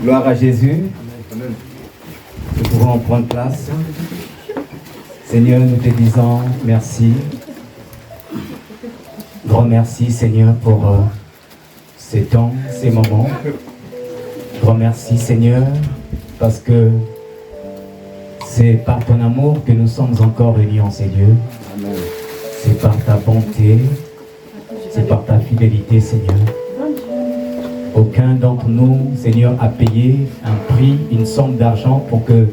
Gloire à Jésus. Nous pouvons prendre place. Seigneur, nous te disons merci. Grand merci, Seigneur, pour ces temps, ces moments. Grand merci, Seigneur, parce que c'est par ton amour que nous sommes encore réunis en ces lieux. C'est par ta bonté, c'est par ta fidélité, Seigneur. Aucun d'entre nous, Seigneur, a payé un prix, une somme d'argent pour que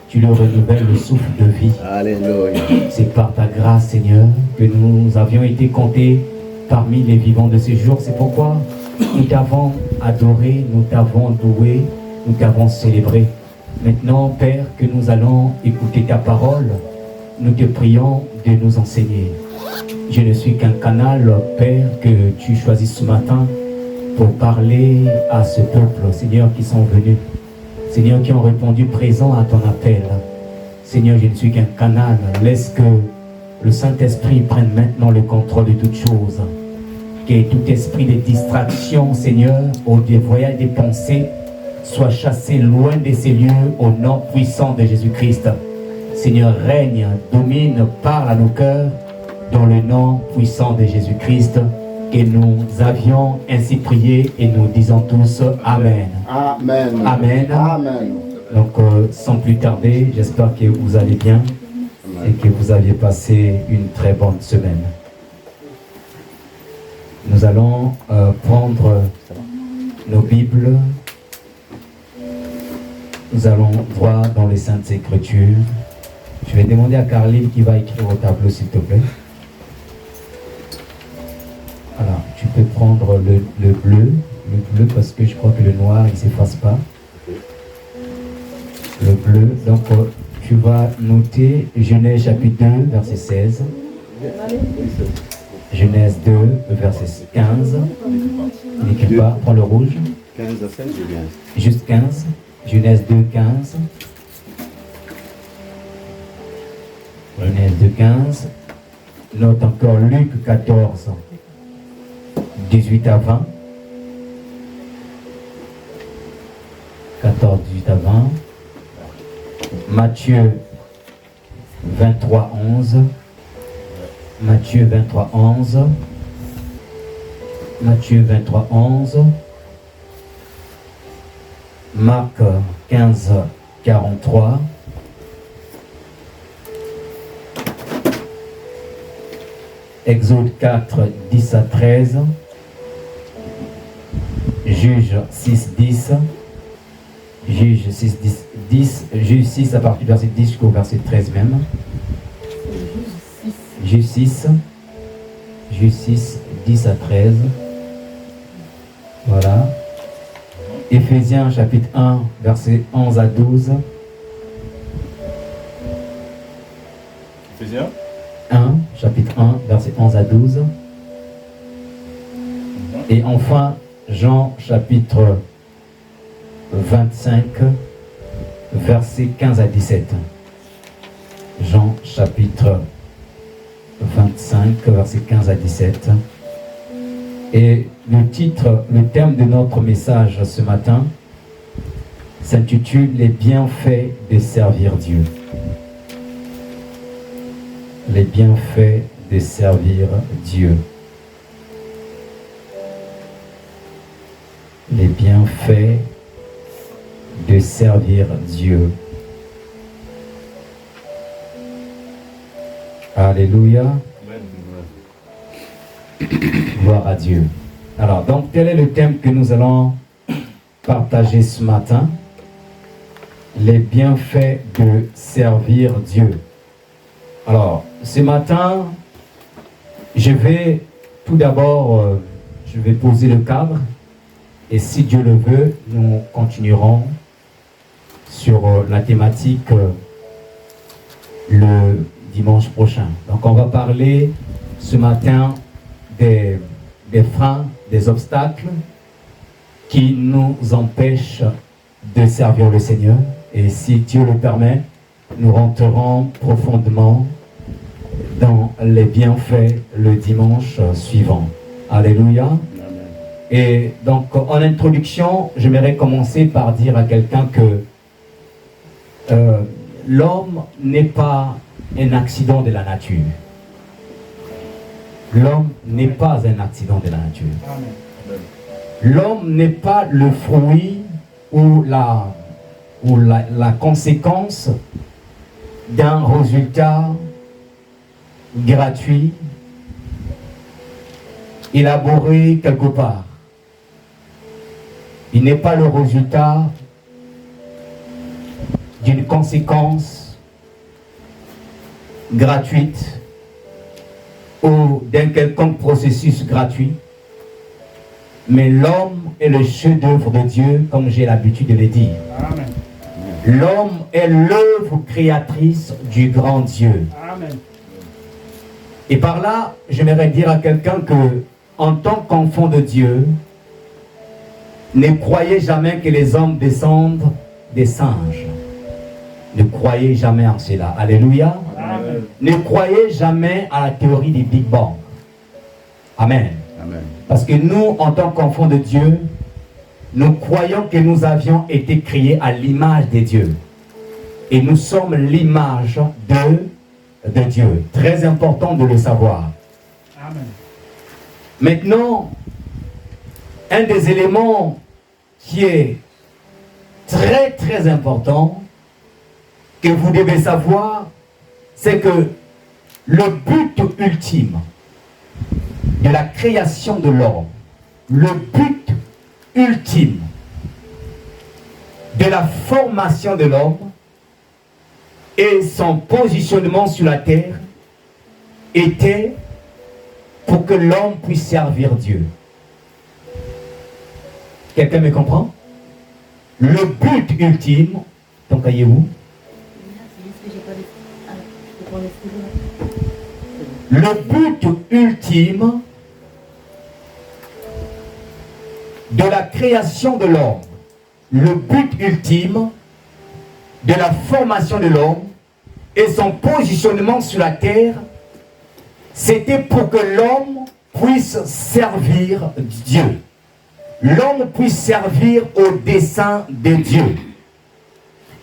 tu leur renouvelles le souffle de vie. Alléluia. C'est par ta grâce, Seigneur, que nous avions été comptés parmi les vivants de ce jour. C'est pourquoi nous t'avons adoré, nous t'avons loué, nous t'avons célébré. Maintenant, Père, que nous allons écouter ta parole, nous te prions de nous enseigner. Je ne suis qu'un canal, Père, que tu choisis ce matin pour parler à ce peuple, Seigneur, qui sont venus. Seigneur, qui ont répondu présent à ton appel. Seigneur, je ne suis qu'un canal. Laisse que le Saint-Esprit prenne maintenant le contrôle de toutes choses. Que tout esprit de distraction, Seigneur, au dévoyage des pensées, soit chassé loin de ces lieux au nom puissant de Jésus-Christ. Seigneur, règne, domine, parle à nos cœurs dans le nom puissant de Jésus-Christ. Que nous avions ainsi prié et nous disons tous Amen. Amen. Amen. Amen. Donc, sans plus tarder, j'espère que vous allez bien et que vous aviez passé une très bonne semaine. Nous allons prendre nos Bibles. Nous allons voir dans les Saintes Écritures. Je vais demander à Carline qui va écrire au tableau, s'il te plaît. Voilà, tu peux prendre le bleu parce que je crois que le noir il ne s'efface pas. Le bleu, donc tu vas noter Genèse chapitre 2, verset 16. Genèse 2, verset 15. N'écris pas, prends le rouge. 15 à 16, j'ai bien. Juste 15. Genèse 2, 15. Genèse 2, 15. Note encore Luc 14. 18 à 20. 14, 18 à 20. Matthieu 23, 11. Matthieu 23, 11. Matthieu 23, 11. Marc 15, 43. Exode 4, 10 à 13. Juge 6, 10. Juge 6, 10. Juge 6 à partir du verset 10 jusqu'au verset 13 même. Juge 6. Juge 6, 10 à 13. Voilà. Éphésiens chapitre 1, verset 11 à 12. Éphésiens 1, chapitre 1, verset 11 à 12. Et enfin, Jean chapitre 25, verset 15 à 17. Jean chapitre 25, verset 15 à 17. Et le titre, le thème de notre message ce matin s'intitule « Les bienfaits de servir Dieu ». Les bienfaits de servir Dieu. Les bienfaits de servir Dieu. Alléluia. Gloire à Dieu. Alors, donc, quel est le thème que nous allons partager ce matin? Les bienfaits de servir Dieu. Alors, ce matin, je vais tout d'abord, je vais poser le cadre et si Dieu le veut, nous continuerons sur la thématique le dimanche prochain. Donc, on va parler ce matin des freins, des obstacles qui nous empêchent de servir le Seigneur. Et si Dieu le permet, nous rentrerons profondément dans les bienfaits le dimanche suivant. Alléluia. Et donc, en introduction, j'aimerais commencer par dire à quelqu'un que l'homme n'est pas un accident de la nature. L'homme n'est pas un accident de la nature. L'homme n'est pas le fruit ou la conséquence d'un résultat gratuit, élaboré quelque part. Il n'est pas le résultat d'une conséquence gratuite ou d'un quelconque processus gratuit, mais l'homme est le chef-d'œuvre de Dieu, comme j'ai l'habitude de le dire. Amen. L'homme est l'œuvre créatrice du grand Dieu. Amen. Et par là, j'aimerais dire à quelqu'un que, en tant qu'enfant de Dieu, ne croyez jamais que les hommes descendent des singes. Ne croyez jamais en cela. Alléluia. Amen. Ne croyez jamais à la théorie du Big Bang. Amen. Amen. Parce que nous, en tant qu'enfants de Dieu, nous croyons que nous avions été créés à l'image de Dieu. Et nous sommes l'image de Dieu. Très important de le savoir. Amen. Maintenant, un des éléments qui est très très important que vous devez savoir, c'est que le but ultime de la création de l'homme, le but ultime de la formation de l'homme et son positionnement sur la terre était pour que l'homme puisse servir Dieu. Quelqu'un me comprend? Le but ultime, ton cahier où? Le but ultime de la création de l'homme, le but ultime de la formation de l'homme et son positionnement sur la terre, c'était pour que l'homme puisse servir Dieu. L'homme puisse servir au dessein de Dieu.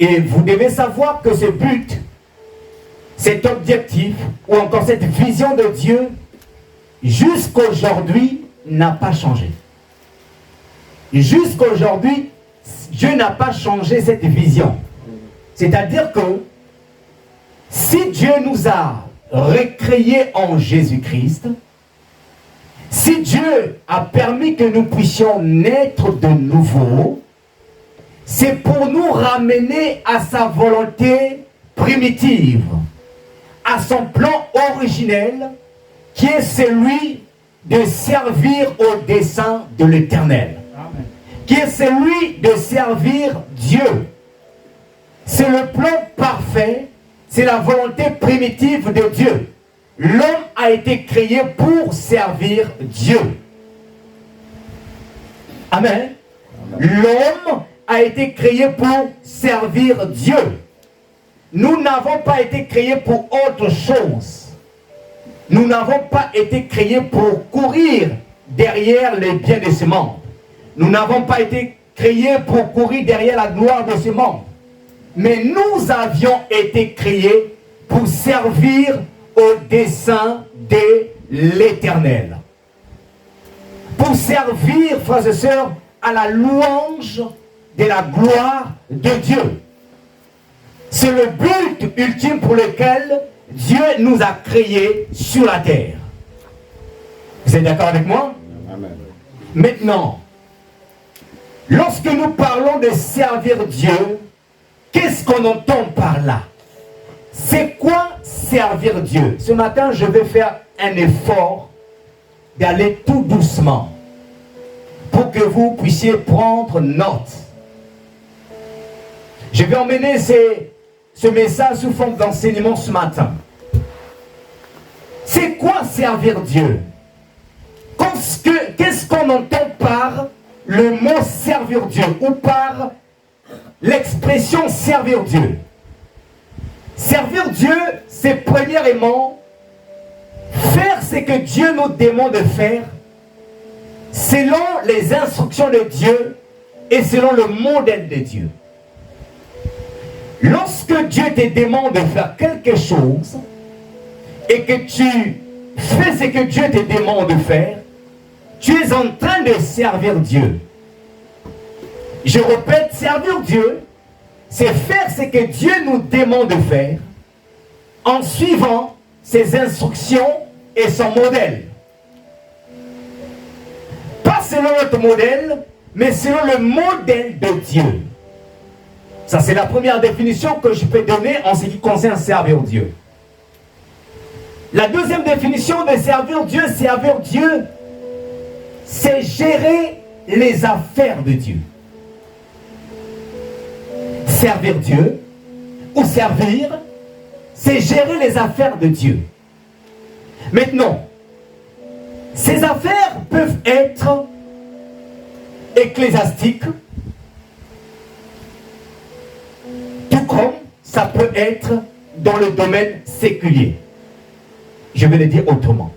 Et vous devez savoir que ce but, cet objectif, ou encore cette vision de Dieu, jusqu'aujourd'hui, n'a pas changé. Jusqu'aujourd'hui, Dieu n'a pas changé cette vision. C'est-à-dire que si Dieu nous a recréés en Jésus-Christ, si Dieu a permis que nous puissions naître de nouveau, c'est pour nous ramener à sa volonté primitive, à son plan originel, qui est celui de servir au dessein de l'Éternel, qui est celui de servir Dieu. C'est le plan parfait, c'est la volonté primitive de Dieu. L'homme a été créé pour servir Dieu. Amen. L'homme a été créé pour servir Dieu. Nous n'avons pas été créés pour autre chose. Nous n'avons pas été créés pour courir derrière les biens de ce monde. Nous n'avons pas été créés pour courir derrière la gloire de ce monde. Mais nous avions été créés pour servir au dessein de l'Éternel. Pour servir, frères et sœurs, à la louange de la gloire de Dieu. C'est le but ultime pour lequel Dieu nous a créés sur la terre. Vous êtes d'accord avec moi? Amen. Maintenant, lorsque nous parlons de servir Dieu, qu'est-ce qu'on entend par là? C'est quoi servir Dieu? Ce matin, je vais faire un effort d'aller tout doucement pour que vous puissiez prendre note. Je vais emmener ce message sous forme d'enseignement ce matin. C'est quoi servir Dieu? Qu'est-ce qu'on entend par le mot servir Dieu ou par l'expression servir Dieu? Servir Dieu, c'est premièrement faire ce que Dieu nous demande de faire selon les instructions de Dieu et selon le modèle de Dieu. Lorsque Dieu te demande de faire quelque chose et que tu fais ce que Dieu te demande de faire, tu es en train de servir Dieu. Je répète, servir Dieu, c'est faire ce que Dieu nous demande de faire en suivant ses instructions et son modèle. Pas selon notre modèle, mais selon le modèle de Dieu. Ça, c'est la première définition que je peux donner en ce qui concerne servir Dieu. La deuxième définition de servir Dieu, c'est gérer les affaires de Dieu. Servir Dieu ou servir, c'est gérer les affaires de Dieu. Maintenant, ces affaires peuvent être ecclésiastiques, tout comme ça peut être dans le domaine séculier. Je vais le dire autrement.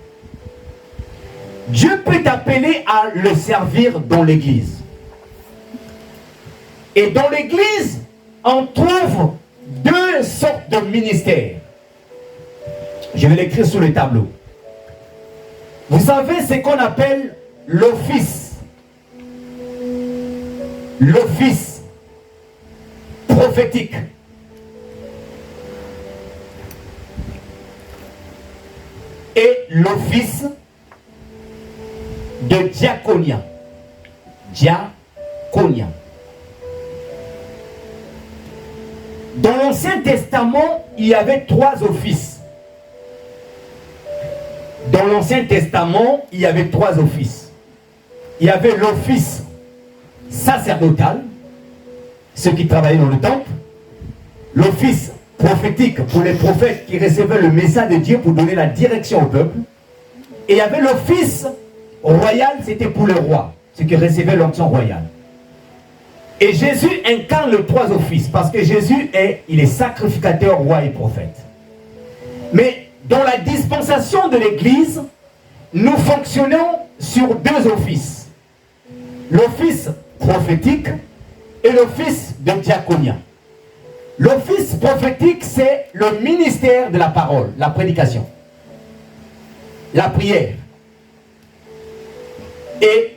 Dieu peut t'appeler à le servir dans l'église. Et dans l'église, on trouve deux sortes de ministères. Je vais l'écrire sur le tableau. Vous savez ce qu'on appelle l'office. L'office prophétique. Et l'office de diaconia. Diaconia. Dans l'Ancien Testament, il y avait trois offices. Dans l'Ancien Testament, il y avait trois offices. Il y avait l'office sacerdotal, ceux qui travaillaient dans le temple. L'office prophétique pour les prophètes qui recevaient le message de Dieu pour donner la direction au peuple. Et il y avait l'office royal, c'était pour le roi, ceux qui recevaient l'onction royale. Et Jésus incarne les trois offices parce que Jésus il est sacrificateur, roi et prophète. Mais dans la dispensation de l'Église, nous fonctionnons sur deux offices. L'office prophétique et l'office de diaconia. L'office prophétique, c'est le ministère de la parole, la prédication, la prière et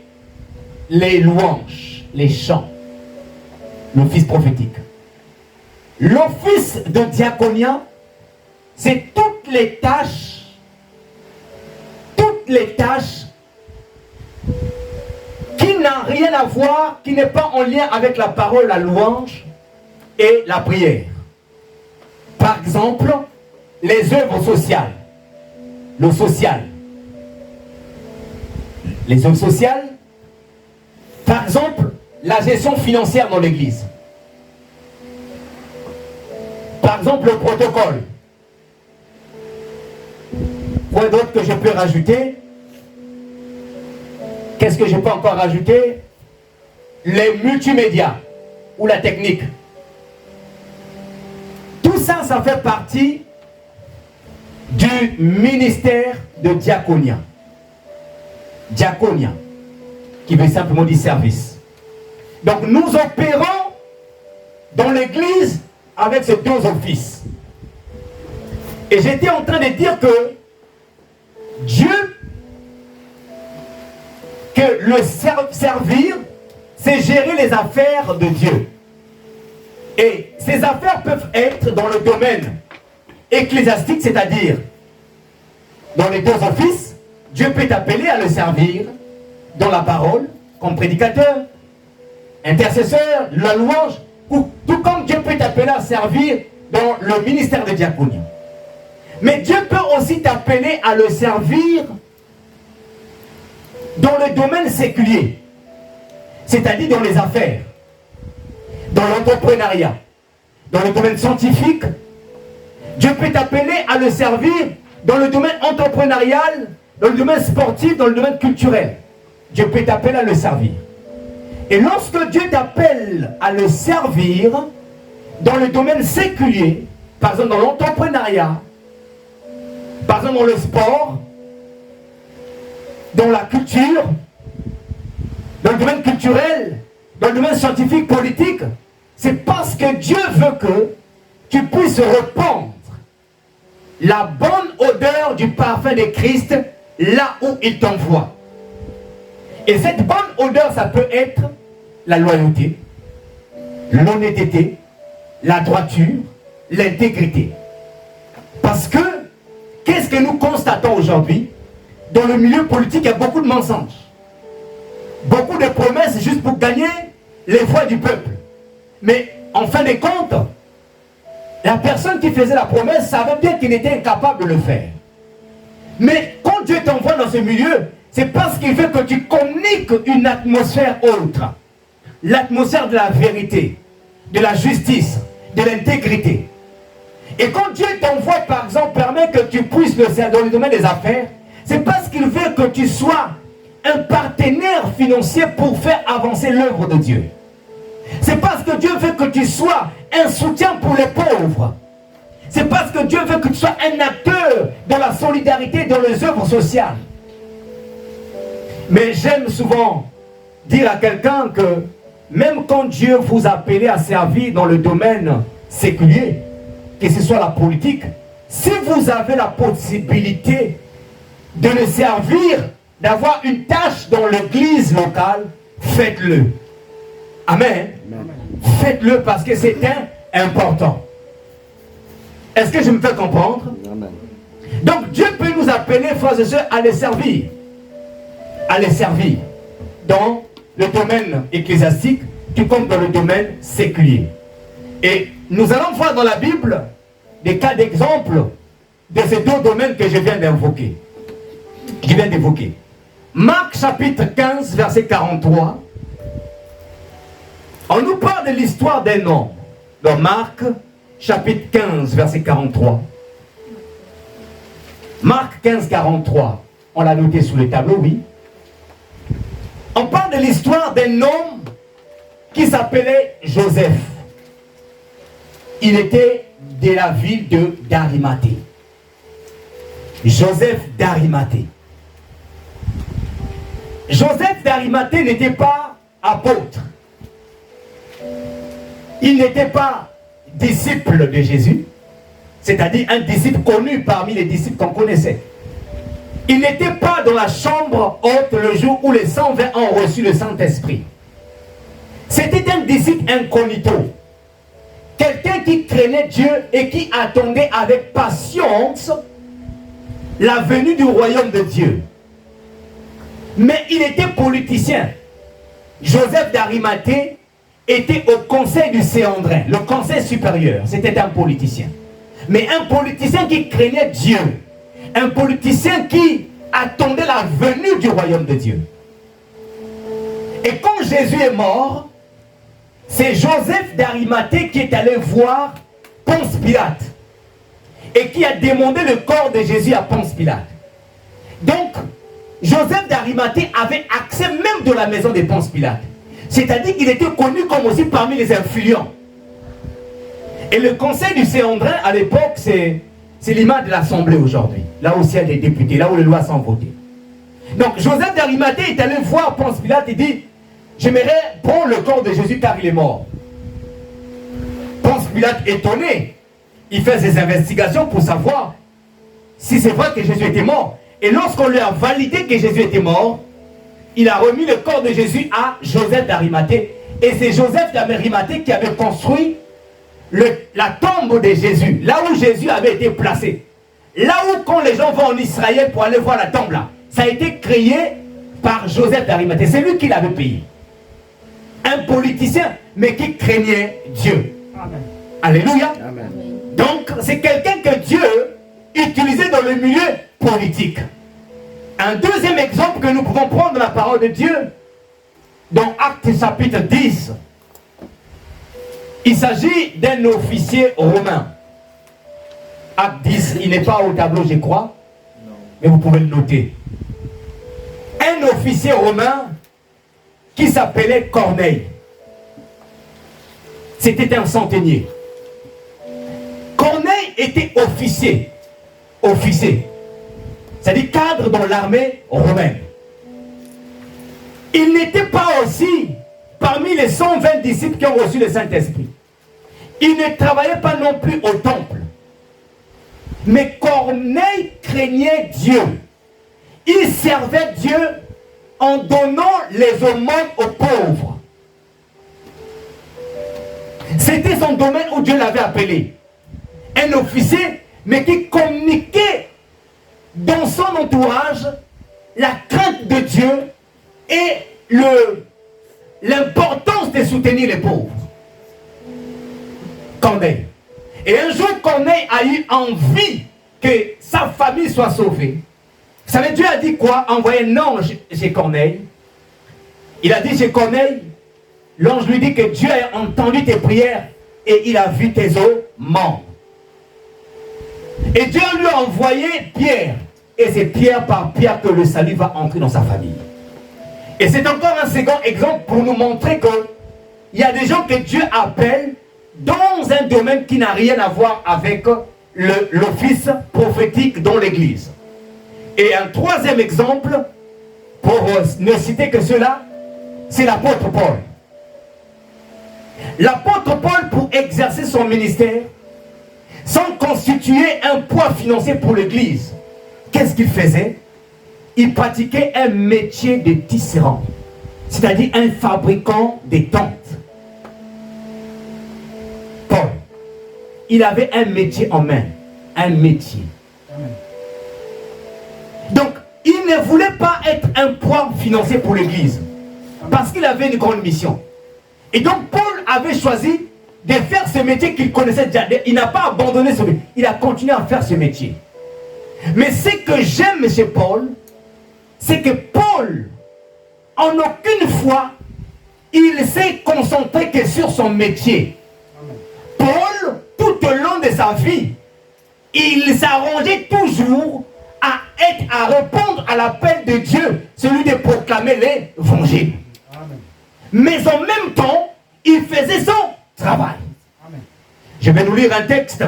les louanges, les chants. L'office prophétique. L'office de diaconia, c'est toutes les tâches qui n'ont rien à voir, qui n'est pas en lien avec la parole, la louange et la prière. Par exemple, les œuvres sociales. Le social. Les œuvres sociales. Par exemple, la gestion financière dans l'église. Par exemple, le protocole. Quoi d'autre que je peux rajouter? Qu'est-ce que je peux encore rajouter? Les multimédias ou la technique. Tout ça, ça fait partie du ministère de diaconia. Diaconia, qui veut simplement dire service. Donc nous opérons dans l'église avec ces deux offices. Et j'étais en train de dire que Dieu, que le servir, c'est gérer les affaires de Dieu. Et ces affaires peuvent être dans le domaine ecclésiastique, c'est-à-dire dans les deux offices. Dieu peut t'appeler à le servir dans la parole, comme prédicateur, intercesseur, la louange, ou tout comme Dieu peut t'appeler à servir dans le ministère de diaconie. Mais Dieu peut aussi t'appeler à le servir dans le domaine séculier, c'est-à-dire dans les affaires, dans l'entrepreneuriat, dans le domaine scientifique. Dieu peut t'appeler à le servir dans le domaine entrepreneurial, dans le domaine sportif, dans le domaine culturel. Dieu peut t'appeler à le servir. Et lorsque Dieu t'appelle à le servir dans le domaine séculier, par exemple dans l'entrepreneuriat, par exemple dans le sport, dans la culture, dans le domaine culturel, dans le domaine scientifique, politique, c'est parce que Dieu veut que tu puisses répandre la bonne odeur du parfum de Christ là où il t'envoie. Et cette bonne odeur, ça peut être la loyauté, l'honnêteté, la droiture, l'intégrité. Parce que, qu'est-ce que nous constatons aujourd'hui? Dans le milieu politique, il y a beaucoup de mensonges. Beaucoup de promesses juste pour gagner les voix du peuple. Mais en fin de compte, la personne qui faisait la promesse savait bien qu'il était incapable de le faire. Mais quand Dieu t'envoie dans ce milieu, c'est parce qu'il veut que tu communiques une atmosphère autre. L'atmosphère de la vérité, de la justice, de l'intégrité. Et quand Dieu t'envoie, par exemple, permet que tu puisses le faire dans le domaine des affaires, c'est parce qu'il veut que tu sois un partenaire financier pour faire avancer l'œuvre de Dieu. C'est parce que Dieu veut que tu sois un soutien pour les pauvres. C'est parce que Dieu veut que tu sois un acteur dans la solidarité, dans les œuvres sociales. Mais j'aime souvent dire à quelqu'un que même quand Dieu vous a appelé à servir dans le domaine séculier, que ce soit la politique, si vous avez la possibilité de le servir, d'avoir une tâche dans l'église locale, faites-le. Amen. Faites-le parce que c'est important. Est-ce que je me fais comprendre? Amen. Donc Dieu peut nous appeler, frères et sœurs, à les servir. À les servir dans le domaine ecclésiastique, tout comme dans le domaine séculier. Et nous allons voir dans la Bible des cas d'exemple de ces deux domaines que je viens d'évoquer. Marc chapitre 15, verset 43. On nous parle de l'histoire d'un homme. Dans Marc chapitre 15, verset 43. Marc 15, 43. On l'a noté sous le tableau, oui. On parle de l'histoire d'un homme qui s'appelait Joseph. Il était de la ville d'Arimathée. Joseph d'Arimathée. Joseph d'Arimathée n'était pas apôtre. Il n'était pas disciple de Jésus, c'est-à-dire un disciple connu parmi les disciples qu'on connaissait. Il n'était pas dans la chambre haute le jour où les 120 ont reçu le Saint-Esprit. C'était un disciple incognito. Quelqu'un qui craignait Dieu et qui attendait avec patience la venue du royaume de Dieu. Mais il était politicien. Joseph d'Arimathée était au conseil du Séandrin, le conseil supérieur. C'était un politicien. Mais un politicien qui craignait Dieu. Un politicien qui attendait la venue du royaume de Dieu. Et quand Jésus est mort, c'est Joseph d'Arimathée qui est allé voir Ponce Pilate et qui a demandé le corps de Jésus à Ponce Pilate. Donc, Joseph d'Arimathée avait accès même de la maison de Ponce Pilate. C'est-à-dire qu'il était connu comme aussi parmi les influents. Et le conseil du Séandrin, à l'époque, c'est l'image de l'Assemblée aujourd'hui. Là où il y a des députés, là où les lois sont votées. Donc, Joseph d'Arimathée est allé voir Ponce Pilate et dit: j'aimerais prendre le corps de Jésus car il est mort. Ponce Pilate, étonné, il fait ses investigations pour savoir si c'est vrai que Jésus était mort. Et lorsqu'on lui a validé que Jésus était mort, il a remis le corps de Jésus à Joseph d'Arimathée. Et c'est Joseph d'Arimathée qui avait construit la tombe de Jésus, là où Jésus avait été placé. Là où quand les gens vont en Israël pour aller voir la tombe là, ça a été créé par Joseph d'Arimathée. C'est lui qui l'avait payé. Un politicien, mais qui craignait Dieu. Amen. Alléluia. Amen. Donc, c'est quelqu'un que Dieu utilisait dans le milieu politique. Un deuxième exemple que nous pouvons prendre de la parole de Dieu, dans Actes chapitre 10, il s'agit d'un officier romain. Acte 10, il n'est pas au tableau, je crois, mais vous pouvez le noter. Un officier romain qui s'appelait Corneille. C'était un centenier. Corneille était officier. C'est-à-dire cadre dans l'armée romaine. il n'était pas aussi parmi les 120 disciples qui ont reçu le Saint-Esprit. Il ne travaillait pas non plus au temple. Mais Corneille craignait Dieu. Il servait Dieu en donnant les aumônes aux pauvres. C'était son domaine où Dieu l'avait appelé. Un officier, mais qui communiquait dans son entourage la crainte de Dieu et l'importance de soutenir les pauvres. Corneille. Et un jour, Corneille a eu envie que sa famille soit sauvée. Vous savez, Dieu a dit quoi? Envoyer un ange chez Corneille. Il a dit chez Corneille, l'ange lui dit que Dieu a entendu tes prières et il a vu tes membres. Et Dieu lui a envoyé Pierre. Et c'est Pierre par Pierre que le salut va entrer dans sa famille. Et c'est encore un second exemple pour nous montrer qu'il y a des gens que Dieu appelle dans un domaine qui n'a rien à voir avec l'office prophétique dans l'église. Et un troisième exemple, pour ne citer que cela, c'est l'apôtre Paul. L'apôtre Paul, pour exercer son ministère, sans constituer un poids financier pour l'église, qu'est-ce qu'il faisait? Il pratiquait un métier de tisserand, c'est-à-dire un fabricant de tentes. Paul, il avait un métier en main, un métier. Donc, il ne voulait pas être un poids financier pour l'église, parce qu'il avait une grande mission. Et donc, Paul avait choisi de faire ce métier qu'il connaissait déjà. Il n'a pas abandonné ce métier, il a continué à faire ce métier. Mais ce que j'aime chez Paul, c'est que Paul, en aucune fois, il s'est concentré que sur son métier. Paul, tout au long de sa vie, il s'arrangeait toujours à répondre à l'appel de Dieu, celui de proclamer l'évangile. Mais en même temps, il faisait son travail. Amen. Je vais nous lire un texte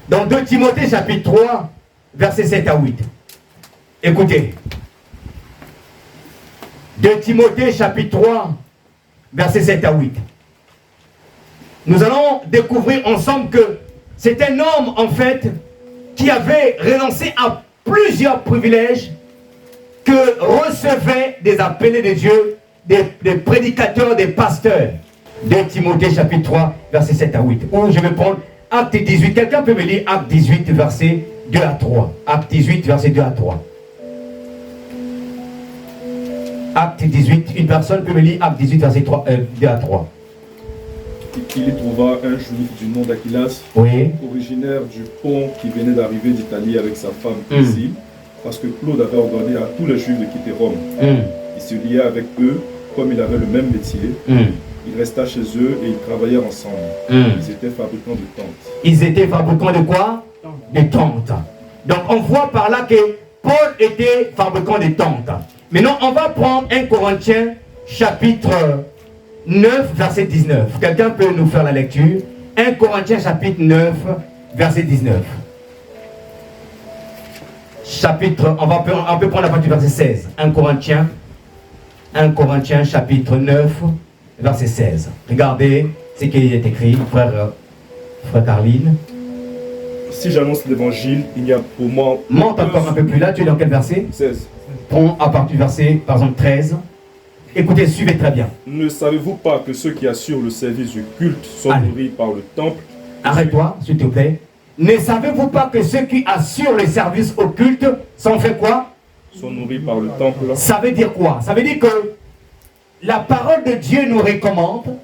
dans 2 Timothée chapitre 3, versets 7 à 8. Écoutez. 2 Timothée chapitre 3, versets 7 à 8. Nous allons découvrir ensemble que c'est un homme, en fait, qui avait renoncé à plusieurs privilèges que recevaient des appelés de Dieu, des prédicateurs, des pasteurs. 2 Timothée chapitre 3, versets 7 à 8. Ou je vais prendre Acte 18. Quelqu'un peut me lire Acte 18, versets 2 à 3. Acte 18, versets 2 à 3. Acte 18, une personne peut me lire Acte 18, verset 2 à 3. Il y trouva un juif du nom d'Aquilas, oui, originaire du pont, qui venait d'arriver d'Italie avec sa femme Priscille, parce que Claude avait ordonné à tous les juifs de quitter Rome. Il se lia avec eux, comme il avait le même métier. Il resta chez eux et ils travaillèrent ensemble. Ils étaient fabricants de tentes. Ils étaient fabricants de quoi? De tentes. Donc on voit par là que Paul était fabricant de tentes. Maintenant on va prendre 1 Corinthiens chapitre 9, verset 19. Quelqu'un peut nous faire la lecture? 1 Corinthiens chapitre 9, verset 19. Chapitre, on peut prendre la partie du verset 16. 1 Corinthiens chapitre 9, verset 16. Regardez ce qui est écrit, frère Carline. Si j'annonce l'évangile, il y a pour moi... Monte encore un peu plus là, tu es dans quel verset? 16. Prends à partir du verset, par exemple, 13. Écoutez, suivez très bien. Ne savez-vous pas que ceux qui assurent le service du culte sont nourris par le temple? Arrête-toi, s'il te plaît. Ne savez-vous pas que ceux qui assurent le service au culte sont fait quoi? Sont nourris par le temple. Ça veut dire quoi? Ça veut dire que la parole de Dieu nous recommande,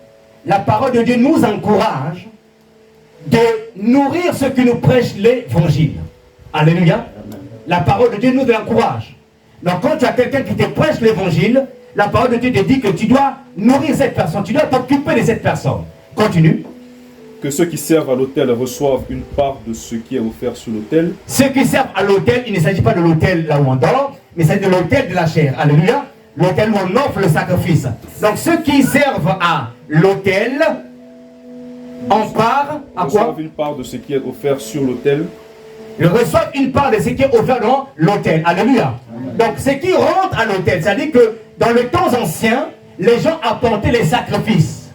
la parole de Dieu nous encourage de nourrir ceux qui nous prêchent l'évangile. Alléluia. La parole de Dieu nous encourage. Donc quand tu as quelqu'un qui te prêche l'évangile, la parole de Dieu te dit que tu dois nourrir cette personne, tu dois t'occuper de cette personne. Continue. Que ceux qui servent à l'autel reçoivent une part de ce qui est offert sur l'autel. Ceux qui servent à l'autel, il ne s'agit pas de l'autel là où on dort, mais c'est de l'autel de la chair. Alléluia. L'autel où on offre le sacrifice. Donc ceux qui servent à l'autel, en part à quoi? Reçoivent une part de ce qui est offert sur l'autel. Ils reçoivent une part de ce qui est offert dans l'autel. Alléluia. Donc ce qui rentre à l'autel, c'est-à-dire que dans les temps anciens, les gens apportaient les sacrifices.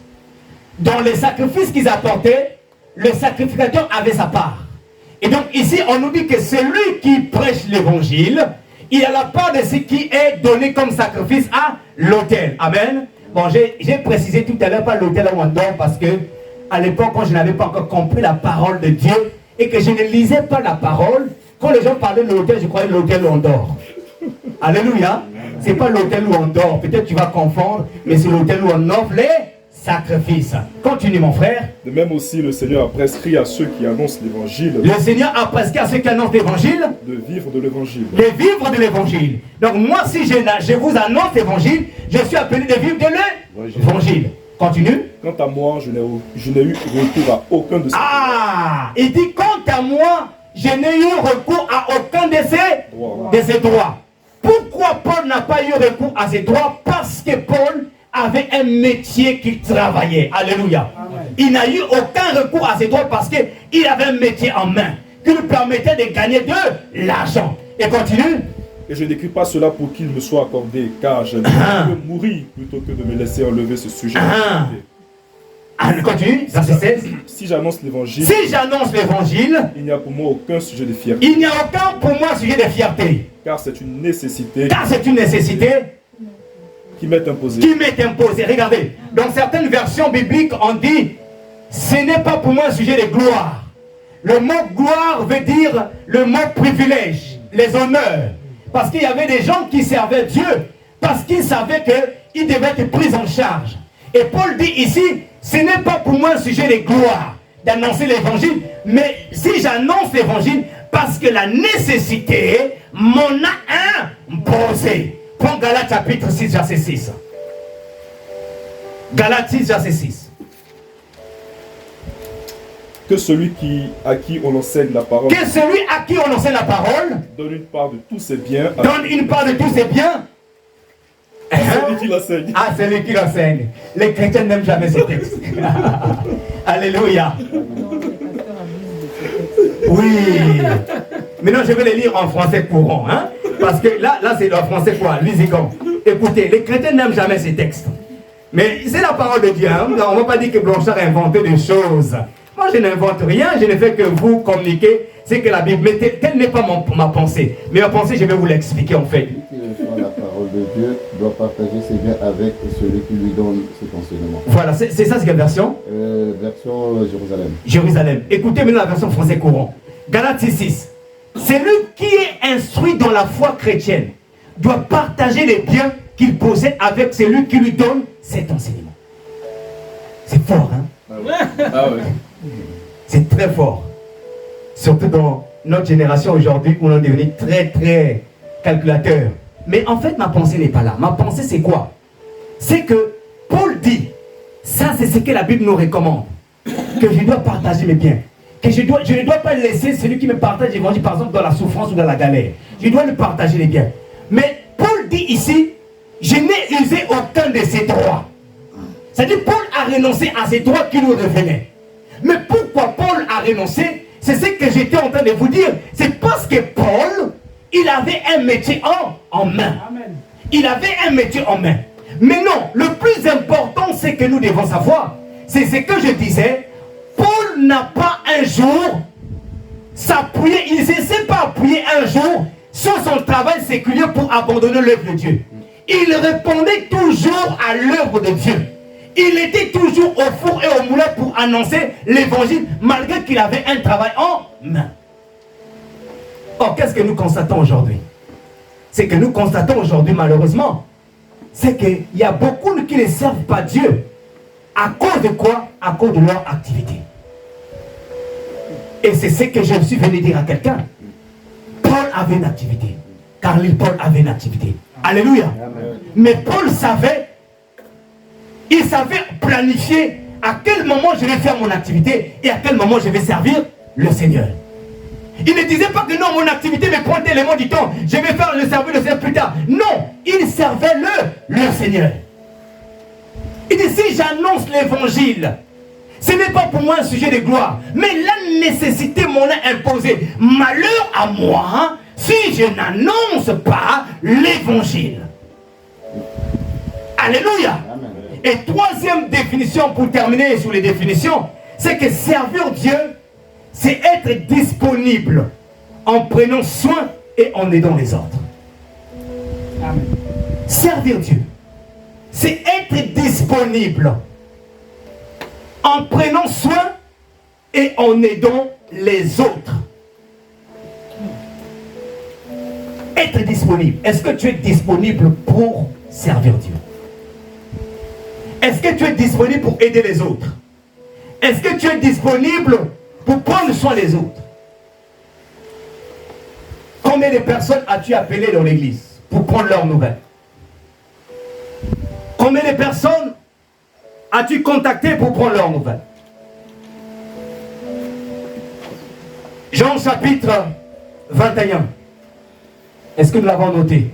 Dans les sacrifices qu'ils apportaient, le sacrificateur avait sa part. Et donc ici, on nous dit que celui qui prêche l'évangile, il a la part de ce qui est donné comme sacrifice à l'autel. Amen. Bon, j'ai précisé tout à l'heure pas l'autel où on dort parce que à l'époque, quand je n'avais pas encore compris la parole de Dieu et que je ne lisais pas la parole, quand les gens parlaient de l'autel, je croyais l'autel où on dort. Alléluia. C'est pas l'autel où on dort. Peut-être tu vas confondre, mais c'est l'autel où on offre les sacrifices. Continue mon frère. De même aussi, le Seigneur a prescrit à ceux qui annoncent l'évangile. Le Seigneur a prescrit à ceux qui annoncent l'évangile. De vivre de l'évangile. De vivre de l'évangile. Donc moi, si je vous annonce l'évangile, je suis appelé de vivre de l'évangile. Continue. Quant à moi, je n'ai eu recours à aucun de ces droits. Ah, il dit, quant à moi, je n'ai eu recours à aucun de ces droits. Pourquoi Paul n'a pas eu recours à ces droits? Parce que Paul avait un métier qu'il travaillait. Alléluia. Amen. Il n'a eu aucun recours à ses droits parce qu'il avait un métier en main qui lui permettait de gagner de l'argent. Et continue. Et je n'écris pas cela pour qu'il me soit accordé, car je ne peux mourir plutôt que de me laisser enlever ce sujet. Continue, verset 16. Si j'annonce l'évangile, il n'y a pour moi aucun sujet de fierté. Il n'y a aucun pour moi sujet de fierté. Car c'est une nécessité. Qui m'est imposée. Regardez, dans certaines versions bibliques, on dit, ce n'est pas pour moi un sujet de gloire. Le mot gloire veut dire le mot privilège, les honneurs. Parce qu'il y avait des gens qui servaient Dieu, parce qu'ils savaient qu'ils devaient être pris en charge. Et Paul dit ici, ce n'est pas pour moi un sujet de gloire d'annoncer l'évangile, mais si j'annonce l'évangile, parce que la nécessité m'en a imposé. Prends Galates chapitre 6, verset 6. Galates 6, verset 6. Que celui à qui on enseigne la parole. Que celui à qui on enseigne la parole. Donne une part de tous ses biens. Donne une part de tous ses biens. C'est lui qui l'enseigne. Ah, c'est lui qui l'enseigne. Les chrétiens n'aiment jamais ces textes. Alléluia. Oui. Maintenant, je vais les lire en français courant. Hein? Parce que là c'est le français quoi, lusigan. Écoutez, les chrétiens n'aiment jamais ces textes. Mais c'est la parole de Dieu. Hein? On ne va pas dire que Blanchard a inventé des choses. Moi, je n'invente rien. Je ne fais que vous communiquer. C'est que la Bible, mais telle n'est pas ma pensée. Mais ma pensée, je vais vous l'expliquer en fait. Celui qui reçoit la parole de Dieu doit partager ses biens avec celui qui lui donne cet enseignement. Voilà, c'est ça, c'est quelle version? Version Jérusalem. Jérusalem. Écoutez maintenant la version français courant. Galates 6. Celui qui est instruit dans la foi chrétienne doit partager les biens qu'il possède avec celui qui lui donne cet enseignement. C'est fort, hein? Ah ouais. C'est très fort. Surtout dans notre génération aujourd'hui où on est devenu très très calculateur. Mais en fait, ma pensée n'est pas là. Ma pensée, c'est quoi? C'est que Paul dit, ça c'est ce que la Bible nous recommande, que je dois partager mes biens. Que je ne dois pas laisser celui qui me partage l'évangile, par exemple, dans la souffrance ou dans la galère. Je dois lui partager les biens. Mais Paul dit ici, je n'ai usé aucun de ces droits. C'est-à-dire, Paul a renoncé à ces droits qui lui revenaient. Mais pourquoi Paul a renoncé? C'est ce que j'étais en train de vous dire. C'est parce que Paul, il avait un métier en main. Amen. Il avait un métier en main. Mais non, le plus important, c'est que nous devons savoir. C'est ce que je disais. Paul n'a pas un jour s'appuyer, il ne s'est pas appuyé un jour sur son travail séculier pour abandonner l'œuvre de Dieu. Il répondait toujours à l'œuvre de Dieu. Il était toujours au four et au moulin pour annoncer l'évangile, malgré qu'il avait un travail en main. Or, qu'est-ce que nous constatons aujourd'hui? C'est que nous constatons aujourd'hui, malheureusement, c'est qu'il y a beaucoup qui ne servent pas Dieu. À cause de quoi? À cause de leur activité. Et c'est ce que je suis venu dire à quelqu'un. Paul avait une activité. Car Paul avait une activité. Alléluia. Amen. Mais Paul savait, il savait planifier à quel moment je vais faire mon activité et à quel moment je vais servir le Seigneur. Il ne disait pas que non, mon activité me prend tellement du temps, je vais faire le service le Seigneur plus tard. Non, il servait le Seigneur. Il dit, si j'annonce l'évangile, ce n'est pas pour moi un sujet de gloire, mais la nécessité m'en a imposé. Malheur à moi si je n'annonce pas l'évangile. Alléluia. Amen. Et troisième définition, pour terminer sur les définitions, c'est que servir Dieu, c'est être disponible en prenant soin et en aidant les autres. Amen. Servir Dieu, c'est être disponible en prenant soin et en aidant les autres. Être disponible. Est-ce que tu es disponible pour servir Dieu? Est-ce que tu es disponible pour aider les autres? Est-ce que tu es disponible pour prendre soin des autres? Combien de personnes as-tu appelées dans l'église pour prendre leurs nouvelles? Combien de personnes as-tu contacté pour prendre leurs nouvelles? Jean chapitre 21. Est-ce que nous l'avons noté?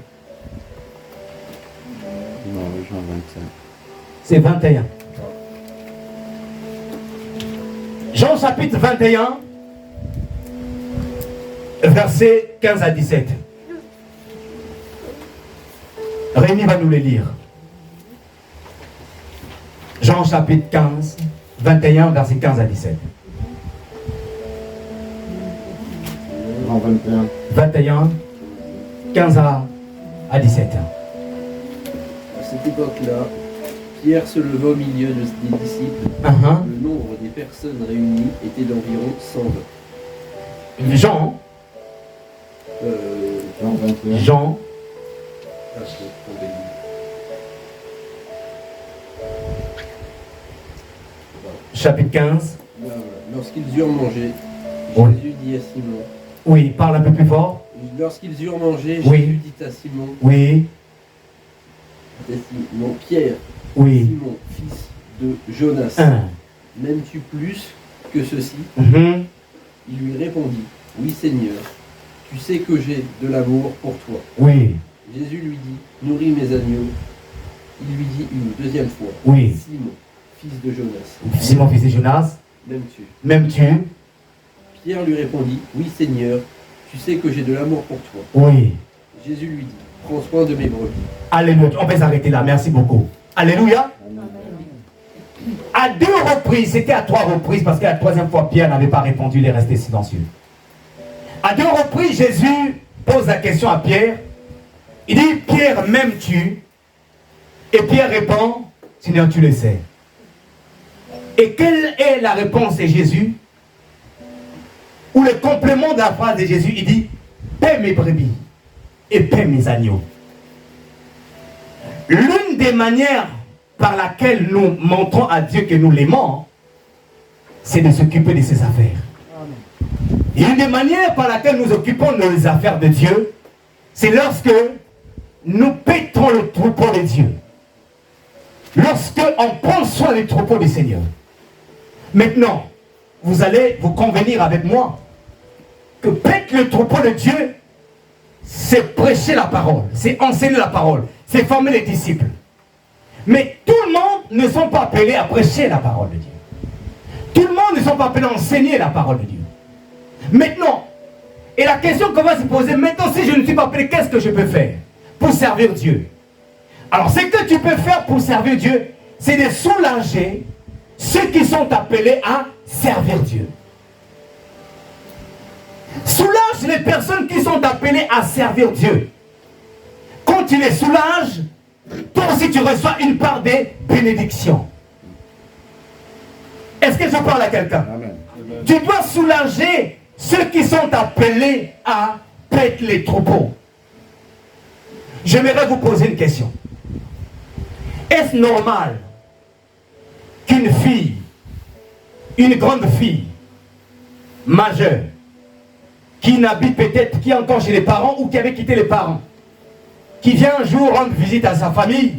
Non, Jean 25. C'est 21. Jean chapitre 21, versets 15 à 17. Rémi va nous les lire. Jean chapitre 15, 21, versets 15 à 17. Jean 21. 21, 15 à 17. À cette époque-là, Pierre se leva au milieu des disciples. Uh-huh. Le nombre des personnes réunies était d'environ 120. Jean, Jean 21. Jean, Ah, je t'en vais chapitre 15. dire. Lorsqu'ils eurent mangé, Oui. Jésus dit à Simon. Oui, parle un peu plus fort. Lorsqu'ils eurent mangé, Oui. Jésus dit à Simon, Oui, Pierre, oui. Simon, fils de Jonas, Un. m'aimes-tu plus que ceci? Mhm. Il lui répondit, oui Seigneur, tu sais que j'ai de l'amour pour toi. Oui, Jésus lui dit, nourris mes agneaux. Il lui dit une deuxième fois, oui. Simon, fils de Jonas, Simon, fils de Jonas, m'aimes-tu? m'aimes-tu? Pierre lui répondit, oui Seigneur, tu sais que j'ai de l'amour pour toi. Oui. Jésus lui dit, prends soin de mes brebis. Alléluia. On peut s'arrêter là. Merci beaucoup. Alléluia. À 2 reprises, c'était à 3 reprises, parce qu'à la troisième fois, Pierre n'avait pas répondu, il est resté silencieux. À 2 reprises, Jésus pose la question à Pierre. Il dit, Pierre, m'aimes-tu? Et Pierre répond, Seigneur, tu le sais. Et quelle est la réponse de Jésus? Ou le complément de la phrase de Jésus, il dit, paie mes brebis et paie mes agneaux. L'une des manières par laquelle nous montrons à Dieu que nous l'aimons, c'est de s'occuper de ses affaires. Et une des manières par laquelle nous occupons nos affaires de Dieu, c'est lorsque nous pétrons le troupeau de Dieu. Lorsque on prend soin du troupeau du Seigneur. Maintenant, vous allez vous convenir avec moi que paître le troupeau de Dieu, c'est prêcher la parole, c'est enseigner la parole, c'est former les disciples. Mais tout le monde ne sont pas appelés à prêcher la parole de Dieu. Tout le monde ne sont pas appelés à enseigner la parole de Dieu. Maintenant, et la question qu'on va se poser, maintenant si je ne suis pas appelé, qu'est-ce que je peux faire pour servir Dieu? Alors ce que tu peux faire pour servir Dieu, c'est de soulager ceux qui sont appelés à servir Dieu. Soulage les personnes qui sont appelées à servir Dieu. Quand tu les soulages, toi aussi tu reçois une part des bénédictions. Est-ce que je parle à quelqu'un? Amen. Tu dois soulager ceux qui sont appelés à paître les troupeaux. J'aimerais vous poser une question. Est-ce normal qu'une fille, une grande fille, majeure, qui n'habite peut-être, qui est encore chez les parents ou qui avait quitté les parents, qui vient un jour rendre visite à sa famille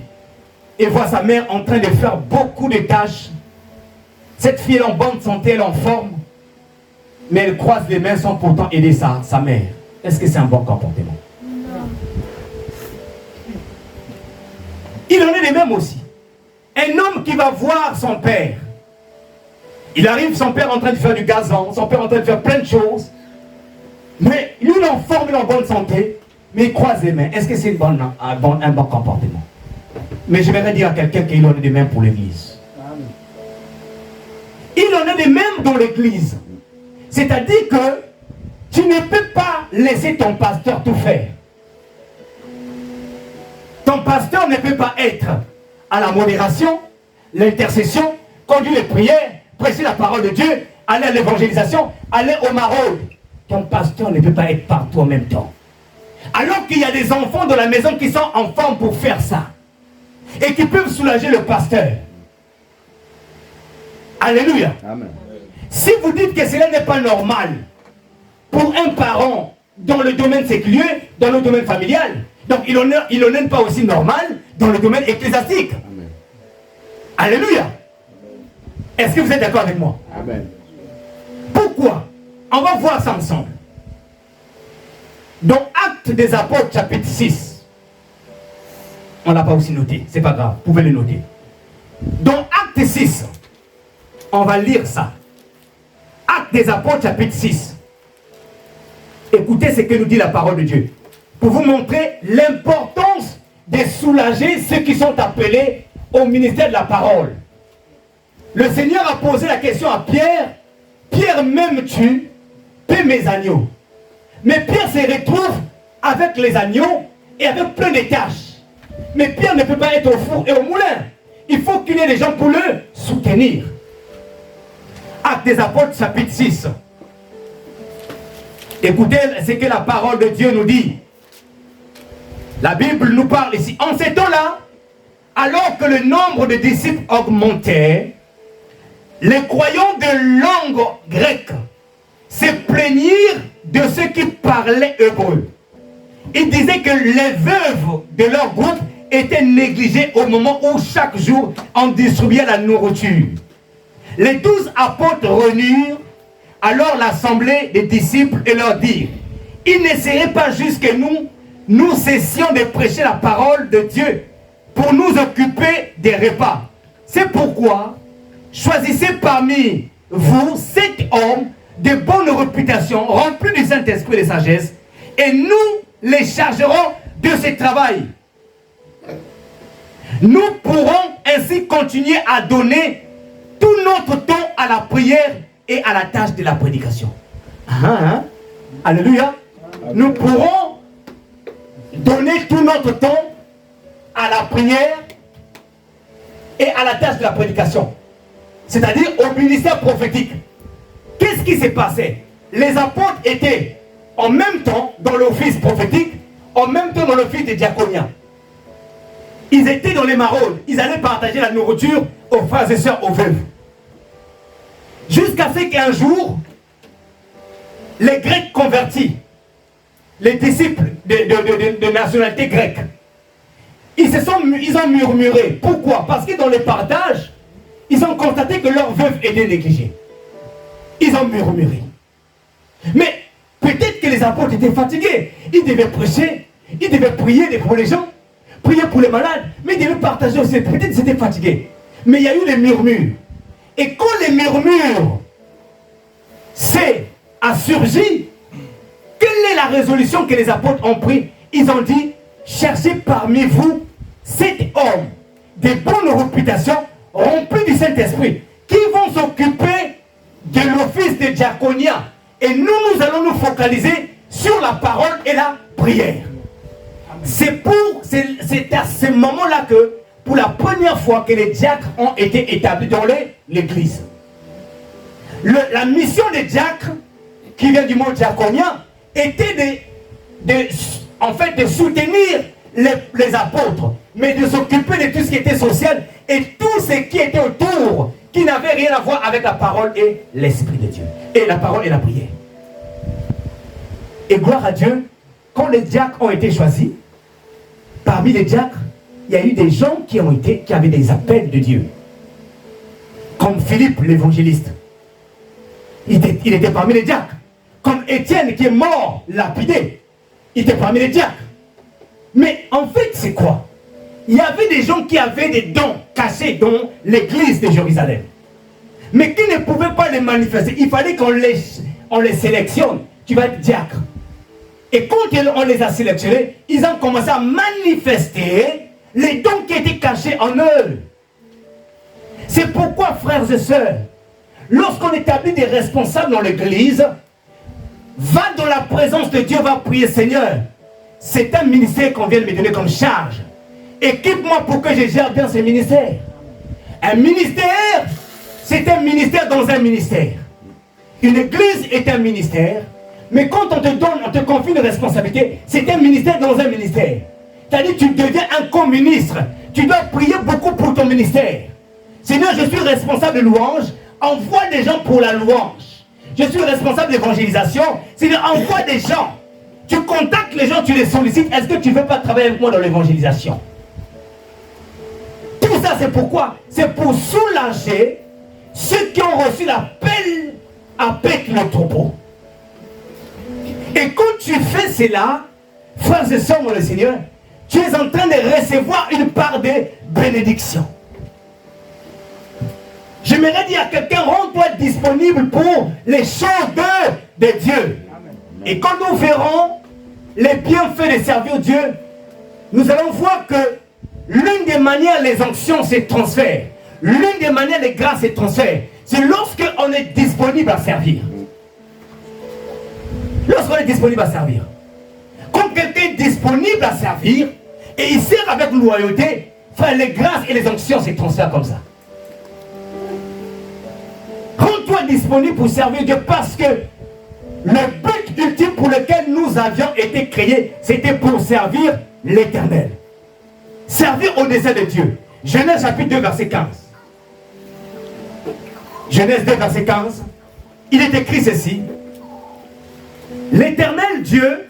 et voit sa mère en train de faire beaucoup de tâches. Cette fille est en bonne santé, elle est en forme, mais elle croise les mains sans pourtant aider sa mère. Est-ce que c'est un bon comportement? Non. Il en est de même aussi. Un homme qui va voir son père. Il arrive, son père en train de faire du gazon, son père en train de faire plein de choses. Mais lui, il est en forme, il est en bonne santé, mais il croise les mains. Est-ce que c'est un bon comportement? Mais je vais dire à quelqu'un qu'il en est de même pour l'église. Il en est de même dans l'église. C'est-à-dire que tu ne peux pas laisser ton pasteur tout faire. Ton pasteur ne peut pas être à la modération, l'intercession, conduire les prières, prêcher la parole de Dieu, aller à l'évangélisation, aller au maraude. Ton pasteur ne peut pas être partout en même temps. Alors qu'il y a des enfants dans la maison qui sont en forme pour faire ça. Et qui peuvent soulager le pasteur. Alléluia. Amen. Si vous dites que cela n'est pas normal pour un parent dans le domaine séculier, dans le domaine familial, donc il n'en est pas aussi normal dans le domaine ecclésiastique. Amen. Alléluia. Est-ce que vous êtes d'accord avec moi? Amen. Pourquoi? On va voir ça ensemble. Dans Actes des Apôtres, chapitre 6. On ne l'a pas aussi noté, c'est pas grave, vous pouvez le noter. Dans Acte 6, on va lire ça. Actes des Apôtres, chapitre 6. Écoutez ce que nous dit la parole de Dieu. Pour vous montrer l'importance de soulager ceux qui sont appelés au ministère de la parole. Le Seigneur a posé la question à Pierre. Pierre, m'aimes-tu? Paie mes agneaux. Mais Pierre se retrouve avec les agneaux et avec plein de tâches. Mais Pierre ne peut pas être au four et au moulin. Il faut qu'il y ait des gens pour le soutenir. Actes des Apôtres, chapitre 6. Écoutez ce que la parole de Dieu nous dit. La Bible nous parle ici. En ces temps-là, alors que le nombre de disciples augmentait, les croyants de langue grecque se plaignirent de ceux qui parlaient hébreu. Ils disaient que les veuves de leur groupe étaient négligées au moment où chaque jour on distribuait la nourriture. Les 12 apôtres réunirent alors l'assemblée des disciples et leur dirent: il ne serait pas juste que nous cessions de prêcher la parole de Dieu pour nous occuper des repas. C'est pourquoi choisissez parmi vous 7 hommes de bonne réputation, remplis du Saint-Esprit et de sagesse, et nous les chargerons de ce travail. Nous pourrons ainsi continuer à donner tout notre temps à la prière et à la tâche de la prédication. Alléluia. Nous pourrons donner tout notre temps à la prière et à la tâche de la prédication. C'est-à-dire au ministère prophétique. Qu'est-ce qui s'est passé? Les apôtres étaient en même temps dans l'office prophétique, en même temps dans l'office de diaconia. Ils étaient dans les maraudes, ils allaient partager la nourriture aux frères et sœurs, aux veuves. Jusqu'à ce qu'un jour, les Grecs convertis, les disciples de nationalité grecque, ils ont murmuré. Pourquoi? Parce que dans les partages, ils ont constaté que leurs veuves étaient négligées. Ils ont murmuré. Mais peut-être que les apôtres étaient fatigués. Ils devaient prêcher, ils devaient prier pour les gens, prier pour les malades, mais ils devaient partager aussi. Peut-être qu'ils étaient fatigués. Mais il y a eu des murmures. Et quand les murmures a surgi, quelle est la résolution que les apôtres ont prise? Ils ont dit: cherchez parmi vous 7 hommes de bonne réputation, remplis du Saint-Esprit, qui vont s'occuper de l'office de diaconia. Et nous allons nous focaliser sur la parole et la prière. C'est à ce moment-là que, pour la première fois, que les diacres ont été établis dans l'église. La mission des diacres, qui vient du mot diaconia, était de soutenir les apôtres, mais de s'occuper de tout ce qui était social et tout ce qui était autour, qui n'avait rien à voir avec la parole et l'Esprit de Dieu. Et la parole et la prière. Et gloire à Dieu, quand les diacres ont été choisis, parmi les diacres, il y a eu des gens qui avaient des appels de Dieu. Comme Philippe l'évangéliste. Il était parmi les diacres. Comme Étienne qui est mort, lapidé. Il était parmi les diacres. Mais en fait, c'est quoi? Il y avait des gens qui avaient des dons cachés dans l'église de Jérusalem. Mais qui ne pouvaient pas les manifester. Il fallait qu'on les sélectionne. Tu vas être diacre. Et quand on les a sélectionnés, ils ont commencé à manifester les dons qui étaient cachés en eux. C'est pourquoi, frères et sœurs, lorsqu'on établit des responsables dans l'église, va dans la présence de Dieu, va prier, Seigneur, c'est un ministère qu'on vient de me donner comme charge. Équipe-moi pour que je gère bien ce ministère. Un ministère, c'est un ministère dans un ministère. Une église est un ministère, mais quand on te donne, on te confie une responsabilité, c'est un ministère dans un ministère. C'est-à-dire que tu deviens un co-ministre. Tu dois prier beaucoup pour ton ministère. Seigneur, je suis responsable de louange, envoie des gens pour la louange. Je suis responsable d'évangélisation, Seigneur, envoie des gens. Tu contactes les gens, tu les sollicites. Est-ce que tu ne veux pas travailler avec moi dans l'évangélisation? Tout ça, c'est pourquoi? C'est pour soulager ceux qui ont reçu l'appel avec le troupeau. Et quand tu fais cela, frères et sœurs, mon Seigneur, tu es en train de recevoir une part de bénédiction. J'aimerais dire à quelqu'un, rends-toi disponible pour les choses de Dieu. Et quand nous verrons les bienfaits de servir Dieu, nous allons voir que l'une des manières, les onctions se transfèrent. L'une des manières, les grâces se transfèrent. C'est lorsque on est disponible à servir. Lorsqu'on est disponible à servir. Quand quelqu'un est disponible à servir, et il sert avec loyauté, frère, les grâces et les onctions se transfèrent comme ça. Rends-toi disponible pour servir Dieu parce que le but ultime pour lequel nous avions été créés, c'était pour servir l'Éternel. Servir au dessein de Dieu. Genèse chapitre 2, verset 15. Genèse 2, verset 15. Il est écrit ceci. L'Éternel Dieu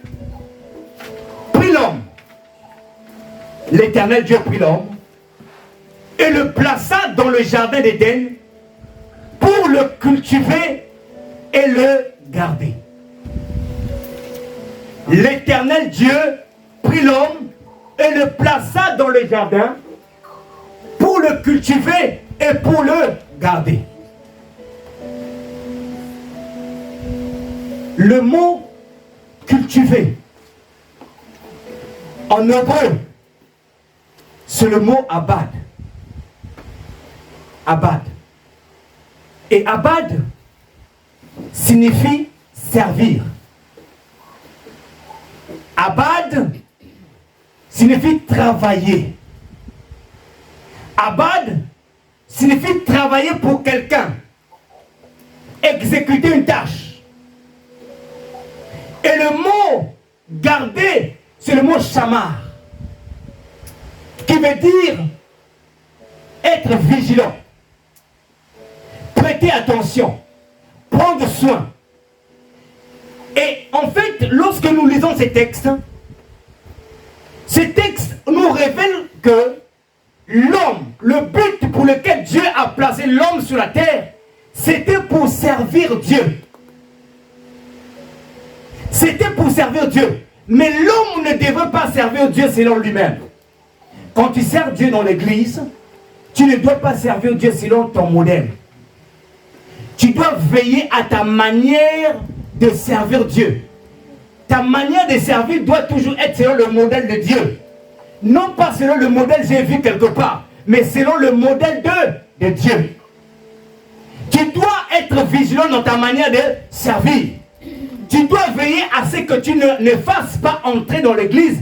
prit l'homme. L'Éternel Dieu prit l'homme et le plaça dans le jardin d'Éden pour le cultiver et le garder. L'Éternel Dieu prit l'homme et le plaça dans le jardin pour le cultiver et pour le garder. Le mot cultiver en hébreu, c'est le mot abad. Abad. Et abad signifie servir. Abad signifie travailler. Abad signifie travailler pour quelqu'un. Exécuter une tâche. Et le mot garder, c'est le mot shamar, qui veut dire être vigilant, prêter attention, prendre soin. Et en fait, lorsque nous lisons ces textes nous révèlent que l'homme, le but pour lequel Dieu a placé l'homme sur la terre, c'était pour servir Dieu. C'était pour servir Dieu. Mais l'homme ne devrait pas servir Dieu selon lui-même. Quand tu sers Dieu dans l'église, tu ne dois pas servir Dieu selon ton modèle. Tu dois veiller à ta manière de servir Dieu. Ta manière de servir doit toujours être selon le modèle de Dieu. Non pas selon le modèle j'ai vu quelque part, mais selon le modèle de Dieu. Tu dois être vigilant dans ta manière de servir. Tu dois veiller à ce que tu ne fasses pas entrer dans l'église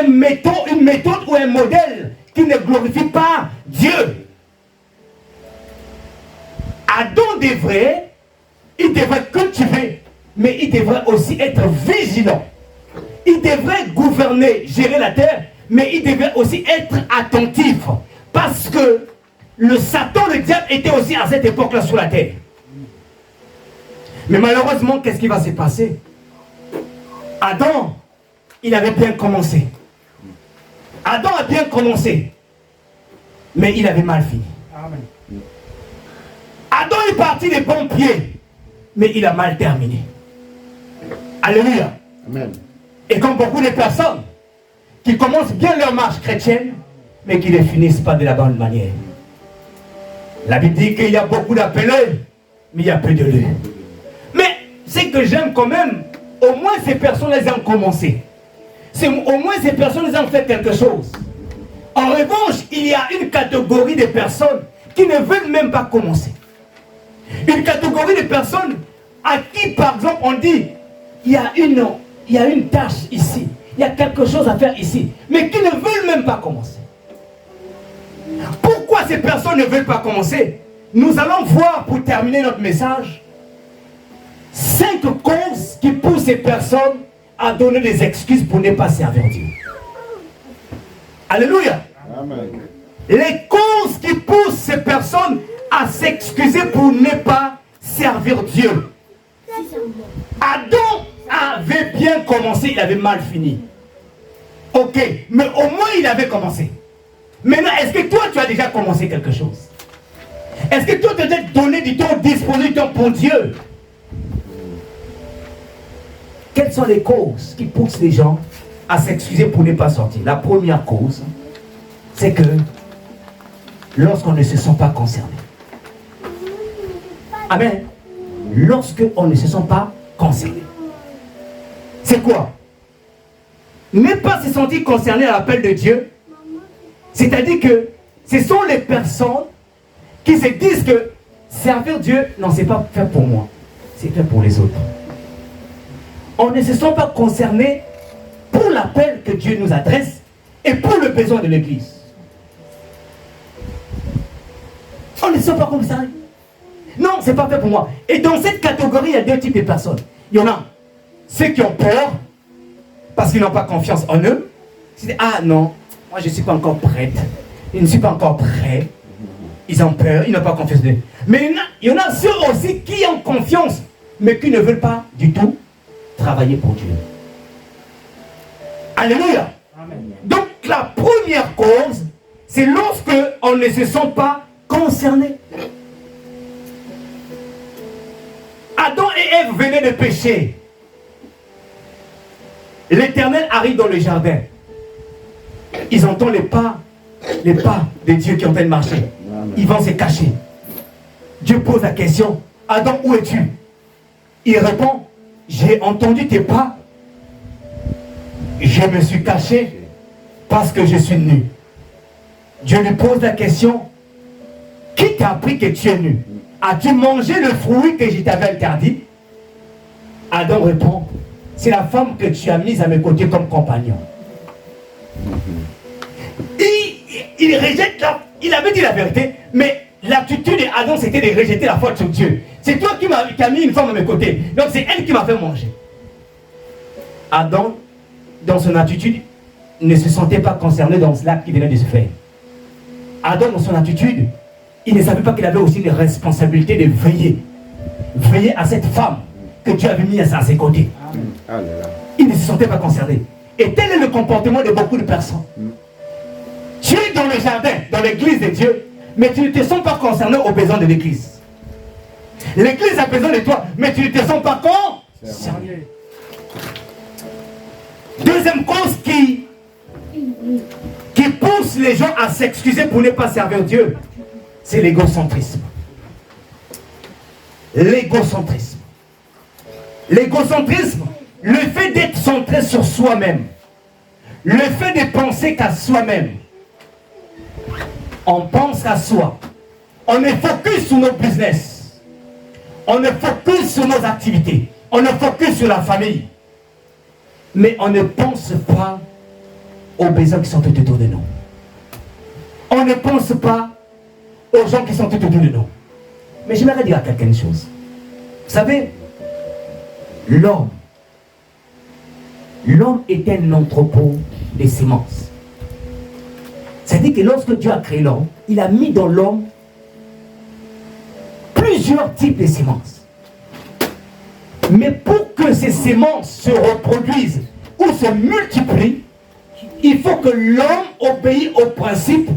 une méthode ou un modèle qui ne glorifie pas Dieu. Adam il devrait cultiver, mais il devrait aussi être vigilant. Il devrait gouverner, gérer la terre, mais il devrait aussi être attentif. Parce que le Satan, le diable, était aussi à cette époque-là sur la terre. Mais malheureusement, qu'est-ce qui va se passer? Adam, il avait bien commencé. Adam a bien commencé. Mais il avait mal fini. Amen. Adam est parti des bons pieds. Mais il a mal terminé. Alléluia. Amen. Et comme beaucoup de personnes qui commencent bien leur marche chrétienne, mais qui ne finissent pas de la bonne manière. La Bible dit qu'il y a beaucoup d'appelés, mais il y a peu de lieux. Mais ce que j'aime quand même, au moins ces personnes, elles ont commencé. Au moins ces personnes, elles ont fait quelque chose. En revanche, il y a une catégorie de personnes qui ne veulent même pas commencer. Une catégorie de personnes à qui, par exemple, on dit, il y a une tâche ici, il y a quelque chose à faire ici, mais qui ne veulent même pas commencer. Pourquoi ces personnes ne veulent pas commencer? Nous allons voir, pour terminer notre message, 5 causes qui poussent ces personnes à donner des excuses pour ne pas servir Dieu. Alléluia. Amen. Les causes qui poussent ces personnes à s'excuser pour ne pas servir Dieu. Adam avait bien commencé, il avait mal fini. Ok, mais au moins il avait commencé. Maintenant, est-ce que toi tu as déjà commencé quelque chose? Est-ce que toi tu as déjà donné du temps, disposé du temps pour Dieu? Quelles sont les causes qui poussent les gens à s'excuser pour ne pas sortir? La première cause, c'est que lorsqu'on ne se sent pas concerné. Amen. Lorsqu'on ne se sent pas concerné. C'est quoi? Ne pas se sentir concerné à l'appel de Dieu. C'est-à-dire que ce sont les personnes qui se disent que servir Dieu, non, c'est pas fait pour moi, c'est fait pour les autres. On ne se sent pas concerné pour l'appel que Dieu nous adresse et pour le besoin de l'Église. On ne se sent pas concerné. Non, c'est pas fait pour moi. Et dans cette catégorie, il y a 2 types de personnes. Il y en a ceux qui ont peur parce qu'ils n'ont pas confiance en eux. Ils disent, ah non, moi je ne suis pas encore prête. Je ne suis pas encore prêt. Ils ont peur, ils n'ont pas confiance en eux. Mais il y en a ceux aussi qui ont confiance, mais qui ne veulent pas du tout travailler pour Dieu. Alléluia. Amen. Donc la première cause, c'est lorsque on ne se sent pas concerné. Adam et Ève venaient de pécher. L'Éternel arrive dans le jardin. Ils entendent les pas de Dieu qui est en train de marcher. Ils vont se cacher. Dieu pose la question, Adam, où es-tu? Il répond, j'ai entendu tes pas. Je me suis caché parce que je suis nu. Dieu lui pose la question, qui t'a appris que tu es nu? As-tu mangé le fruit que je t'avais interdit? Adam répond, c'est la femme que tu as mise à mes côtés comme compagnon. Il rejette il avait dit la vérité, mais l'attitude d'Adam c'était de rejeter la foi sur Dieu. C'est toi qui as mis une femme à mes côtés, donc c'est elle qui m'a fait manger. Adam, dans son attitude, ne se sentait pas concerné dans l'acte qui venait de se faire. Adam, dans son attitude, il ne savait pas qu'il avait aussi les responsabilités de veiller à cette femme que Dieu avait mise à ses côtés. Il ne se sentait pas concerné. Et tel est le comportement de beaucoup de personnes. Tu es dans le jardin, dans l'église de Dieu, mais tu ne te sens pas concerné aux besoins de l'église. L'église a besoin de toi, mais tu ne te sens pas concerné. Deuxième cause qui pousse les gens à s'excuser pour ne pas servir Dieu, c'est l'égocentrisme. L'égocentrisme. L'égocentrisme, le fait d'être centré sur soi-même, le fait de penser qu'à soi-même. On pense à soi. On est focus sur nos business. On est focus sur nos activités. On est focus sur la famille. Mais on ne pense pas aux besoins qui sont tout autour de nous. On ne pense pas aux gens qui sont tout autour de nous. Mais j'aimerais dire à quelqu'un une chose. Vous savez, l'homme est un entrepôt de semences. C'est-à-dire que lorsque Dieu a créé l'homme, il a mis dans l'homme plusieurs types de semences. Mais pour que ces semences se reproduisent ou se multiplient, il faut que l'homme obéisse au principe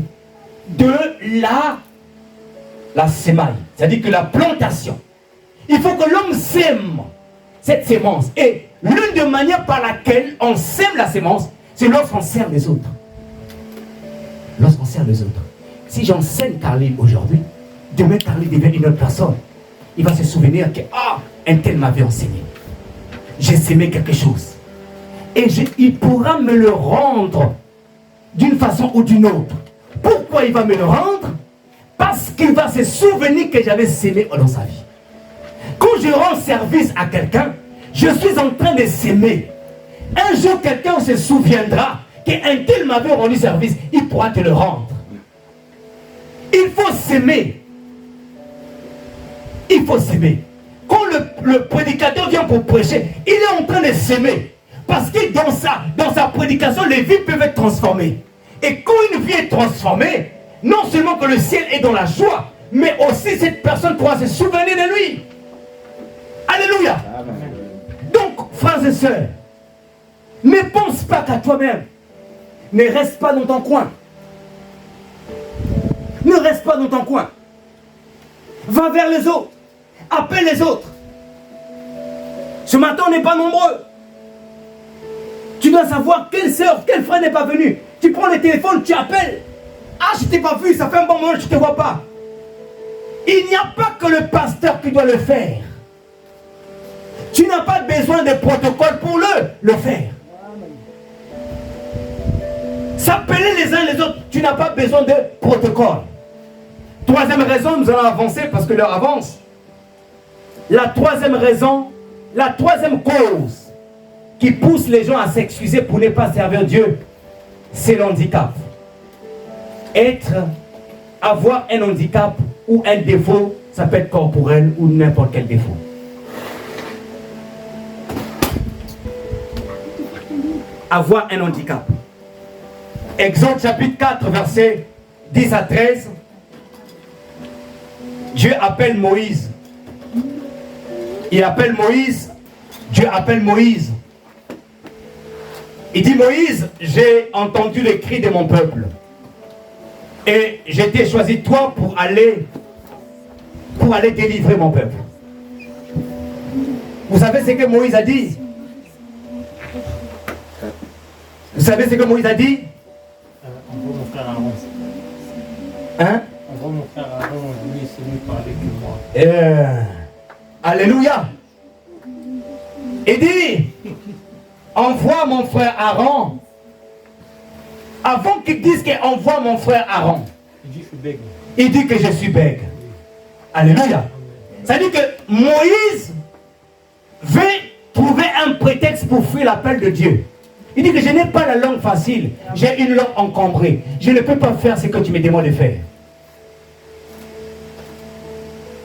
de la semaille. C'est-à-dire que la plantation. Il faut que l'homme sème cette sémence. Et l'une des manières par laquelle on sème la sémence, c'est lorsqu'on sert les autres. Lorsqu'on sert les autres. Si j'enseigne Carly aujourd'hui, demain Carly devient une autre personne. Il va se souvenir que, un tel m'avait enseigné. J'ai sémé quelque chose. Et il pourra me le rendre d'une façon ou d'une autre. Pourquoi il va me le rendre? Parce qu'il va se souvenir que j'avais s'aimé dans sa vie. Quand je rends service à quelqu'un, je suis en train de s'aimer. Un jour, quelqu'un se souviendra qu'un tel m'avait rendu service, il pourra te le rendre. Il faut s'aimer. Il faut s'aimer. Quand le prédicateur vient pour prêcher, il est en train de s'aimer. Parce que dans sa prédication, les vies peuvent être transformées. Et quand une vie est transformée, non seulement que le ciel est dans la joie, mais aussi cette personne pourra se souvenir de lui. Alléluia. Amen. Donc, frères et sœurs, ne pense pas qu'à toi-même. Ne reste pas dans ton coin. Ne reste pas dans ton coin. Va vers les autres. Appelle les autres. Ce matin, on n'est pas nombreux. Tu dois savoir quelle sœur, quel frère n'est pas venu. Tu prends le téléphone, tu appelles. Ah, je ne t'ai pas vu, ça fait un bon moment que je ne te vois pas. Il n'y a pas que le pasteur qui doit le faire. Tu n'as pas besoin de protocole pour le faire. S'appeler les uns les autres, tu n'as pas besoin de protocole. Troisième raison, nous allons avancer parce que l'heure avance. La troisième raison, la troisième cause qui pousse les gens à s'excuser pour ne pas servir Dieu, c'est l'handicap. Avoir un handicap ou un défaut, ça peut être corporel ou n'importe quel défaut. Avoir un handicap. Exode chapitre 4, versets 10 à 13. Dieu appelle Moïse. Il appelle Moïse. Dieu appelle Moïse. Il dit, Moïse, j'ai entendu les cris de mon peuple. Et j'ai été choisi toi pour aller délivrer mon peuple. Vous savez ce que Moïse a dit? Vous savez ce que Moïse a dit? Envoie mon frère Aaron. Hein? Envoie mon frère Aaron, lui, c'est mieux parler que moi. Alléluia. Il dit, envoie mon frère Aaron. Avant qu'il dise qu'envoie mon frère Aaron, Il dit, je suis bègue. il dit que je suis bègue. Alléluia. Ça dit que Moïse veut trouver un prétexte pour fuir l'appel de Dieu. Il dit que je n'ai pas la langue facile, j'ai une langue encombrée. Je ne peux pas faire ce que tu me demandes de faire.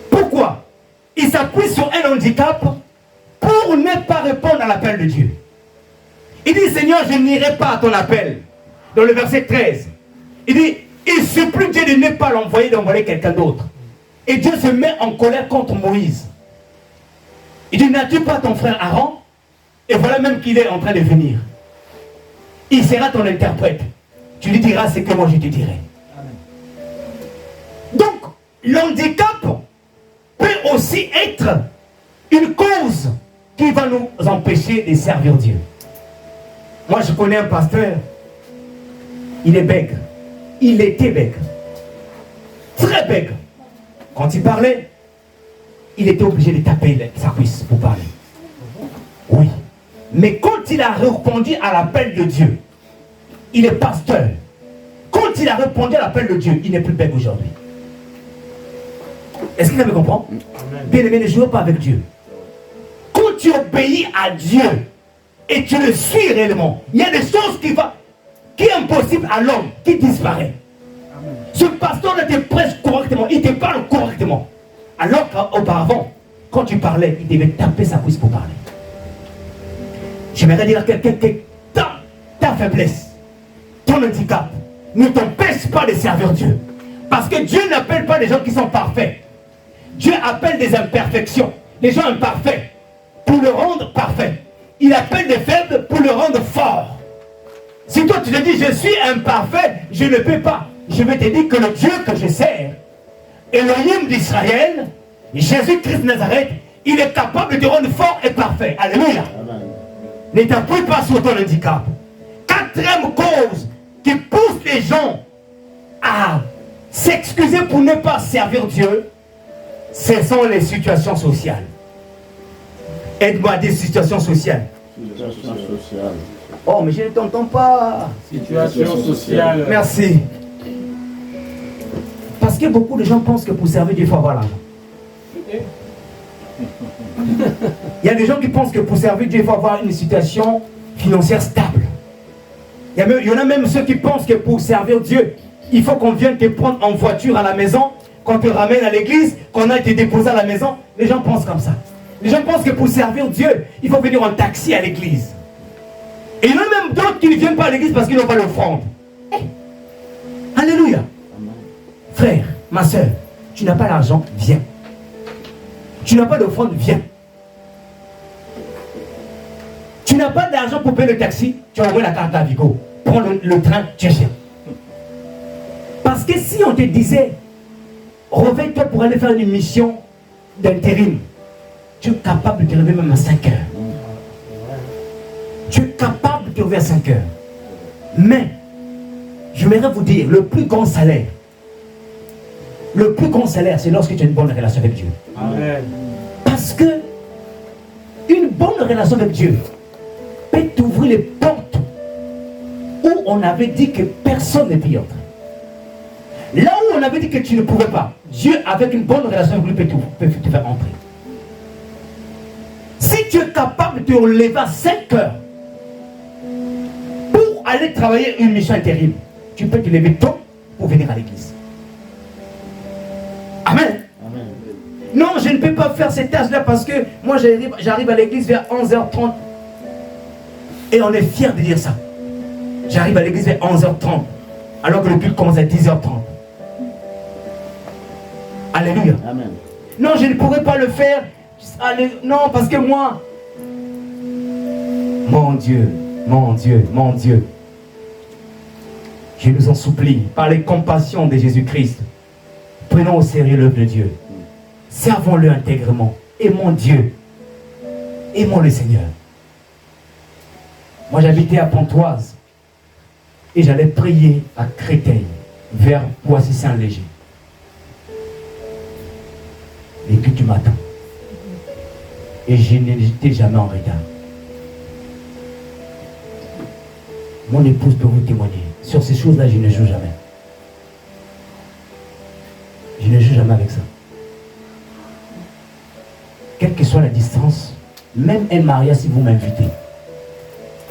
Pourquoi? Il s'appuie sur un handicap pour ne pas répondre à l'appel de Dieu. Il dit, Seigneur, je n'irai pas à ton appel. Dans le verset 13, il dit, il supplie Dieu de ne pas l'envoyer, d'envoyer quelqu'un d'autre. Et Dieu se met en colère contre Moïse. Il dit, n'as-tu pas ton frère Aaron? Et voilà même qu'il est en train de venir. Il sera ton interprète. Tu lui diras ce que moi je te dirai. Amen. Donc, l'handicap peut aussi être une cause qui va nous empêcher de servir Dieu. Moi, je connais un pasteur. Il est bègue. Il était bègue. Très bègue. Quand il parlait, il était obligé de taper sa cuisse pour parler. Oui. Mais quand il a répondu à l'appel de Dieu, il est pasteur. Quand il a répondu à l'appel de Dieu, il n'est plus bègue aujourd'hui. Est-ce que vous me comprend? Bien aimé, ne jouez pas avec Dieu. Quand tu obéis à Dieu et tu le suis réellement, il y a des choses qui est impossible à l'homme, qui disparaît. Amen. Ce pasteur te prêche correctement, il te parle correctement. Alors qu'auparavant, quand tu parlais, il devait taper sa cuisse pour parler. J'aimerais dire à quelqu'un que ta faiblesse, ton handicap, ne t'empêche pas de servir Dieu. Parce que Dieu n'appelle pas des gens qui sont parfaits. Dieu appelle des imperfections, des gens imparfaits, pour le rendre parfait. Il appelle des faibles pour le rendre fort. Si toi tu te dis, je suis imparfait, je ne peux pas. Je vais te dire que le Dieu que je sers, Elohim d'Israël, Jésus-Christ de Nazareth, il est capable de te rendre fort et parfait. Alléluia. Amen. Ne t'appuie pas sur ton handicap. Quatrième cause qui pousse les gens à s'excuser pour ne pas servir Dieu, ce sont les situations sociales. Aide-moi à des situations sociales. Situation sociale. Oh, mais je ne t'entends pas. Situation sociale. Merci. Parce que beaucoup de gens pensent que pour servir Dieu, il faut avoir l'argent. Il y a des gens qui pensent que pour servir Dieu, il faut avoir une situation financière stable. Il y en a même ceux qui pensent que pour servir Dieu, il faut qu'on vienne te prendre en voiture à la maison, qu'on te ramène à l'église, qu'on aille te déposer à la maison. Les gens pensent comme ça. Les gens pensent que pour servir Dieu, il faut venir en taxi à l'église. Et il y en a même d'autres qui ne viennent pas à l'église parce qu'ils n'ont pas l'offrande. Alléluia. Frère, ma soeur, tu n'as pas l'argent, viens. Tu n'as pas d'offrande, viens. Tu n'as pas d'argent pour payer le taxi, tu envoies la carte à Vigo. Prends le train, tu viens. Parce que si on te disait, réveille-toi pour aller faire une mission d'intérim, tu es capable de te réveiller même à 5 heures. Tu es capable de te réveiller à 5 heures. Mais, j'aimerais vous dire, le plus grand salaire, c'est lorsque tu as une bonne relation avec Dieu. Amen. Parce que une bonne relation avec Dieu peut t'ouvrir les portes où on avait dit que personne ne peut y entrer. Là où on avait dit que tu ne pouvais pas, Dieu, avec une bonne relation avec lui, peut te faire entrer. Si tu es capable de te lever à 5 heures pour aller travailler une mission intérim, tu peux te lever tôt pour venir à l'église. Amen. Amen. Non, je ne peux pas faire cette tâche-là parce que moi j'arrive à l'église vers 11h30 et on est fiers de dire ça. J'arrive à l'église vers 11h30 alors que le culte commence à 10h30. Alléluia. Amen. Non, je ne pourrais pas le faire. Non, parce que moi, mon Dieu, mon Dieu, mon Dieu, je nous en supplie, par les compassions de Jésus-Christ, prenons au sérieux l'œuvre de Dieu. Servons-le intègrement. Aimons Dieu. Aimons le Seigneur. Moi, j'habitais à Pontoise et j'allais prier à Créteil, vers Poissy-Saint-Léger. Et puis tu m'attends. Et je n'étais jamais en retard. Mon épouse peut vous témoigner. Sur ces choses-là, je ne joue jamais. Je ne joue jamais avec ça. Quelle que soit la distance, même un mariage, si vous m'invitez,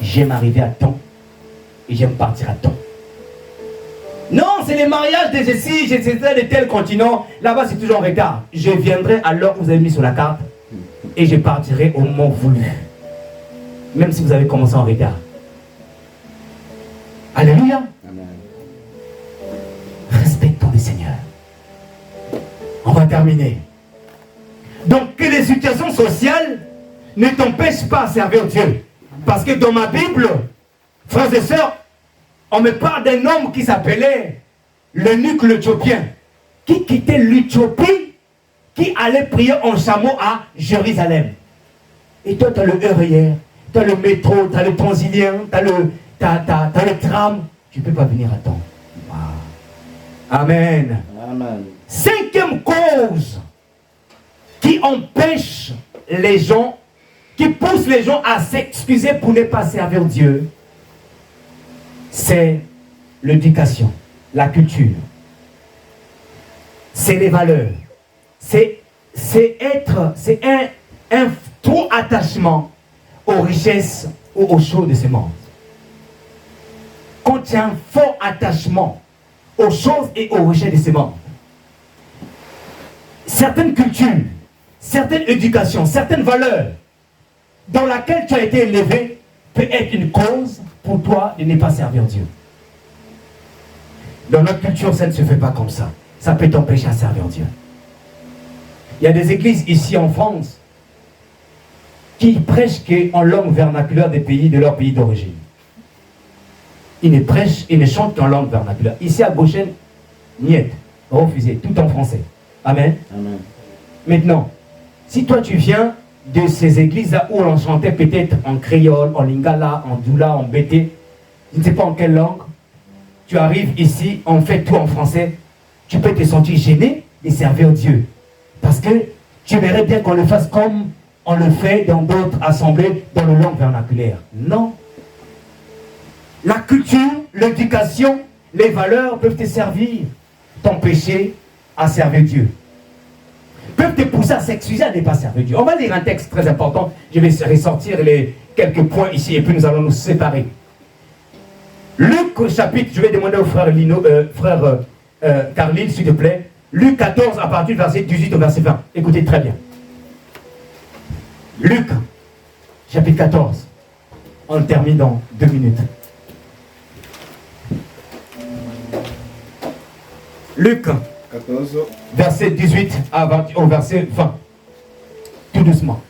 j'aime arriver à temps et j'aime partir à temps. Non, c'est les mariages de ceci, de tel continent. Là-bas, c'est toujours en retard. Je viendrai à l'heure que vous avez mis sur la carte et je partirai au moment voulu. Même si vous avez commencé en retard. Alléluia. Amen. Respectons le Seigneur. On va terminer. Donc, que les situations sociales ne t'empêchent pas à servir Dieu. Parce que dans ma Bible, frères et sœurs, on me parle d'un homme qui s'appelait l'eunuque l'Éthiopien, qui quittait l'Éthiopie, qui allait prier en chameau à Jérusalem. Et toi, tu as le RER, tu as le métro, tu as le Transilien, tu as le tram. Tu ne peux pas venir à temps. Wow. Amen. Amen. 5e cause qui empêche les gens, qui pousse les gens à s'excuser pour ne pas servir Dieu, c'est l'éducation, la culture, c'est les valeurs, c'est un trop attachement aux richesses ou aux choses de ce monde. Quand tu as un fort attachement aux choses et aux richesses de ce monde, certaines cultures, certaines éducations, certaines valeurs dans laquelle tu as été élevé peut être une cause pour toi de ne pas servir Dieu. Dans notre culture, ça ne se fait pas comme ça. Ça peut t'empêcher à servir Dieu. Il y a des églises ici en France qui prêchent en langue vernaculaire de leur pays d'origine. Ils ne prêchent, ils ne chantent qu'en langue vernaculaire. Ici à Gauchen, niet, refusé, tout en français. Amen. Amen. Maintenant, si toi tu viens de ces églises-là où on chantait peut-être en créole, en lingala, en doula, en bété, je ne sais pas en quelle langue, tu arrives ici, on fait tout en français, tu peux te sentir gêné de servir Dieu. Parce que tu verrais bien qu'on le fasse comme on le fait dans d'autres assemblées dans le langue vernaculaire. Non. La culture, l'éducation, les valeurs peuvent te servir, t'empêcher à servir Dieu. Peuvent te pousser à s'excuser à ne pas servir Dieu. On va lire un texte très important. Je vais ressortir les quelques points ici et puis nous allons nous séparer. Luc chapitre, je vais demander au frère Lino, Carline, s'il te plaît. Luc 14 à partir du verset 18 au verset 20. Écoutez très bien. Luc chapitre 14. On termine dans 2 minutes. Luc 14. Verset 18 au verset 20. Tout doucement.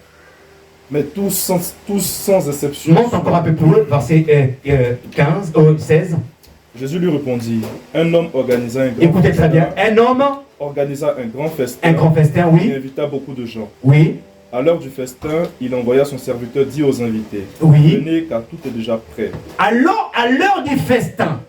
Mais tous sans exception. Monte encore un peu plus haut, verset 16. Jésus lui répondit, un homme organisa un grand Écoutez très bien. Un homme organisa un grand festin. Un grand festin, oui. Il invita beaucoup de gens. Oui. À l'heure du festin, il envoya son serviteur dire aux invités, oui. Venez car tout est déjà prêt. Alors, à l'heure du festin,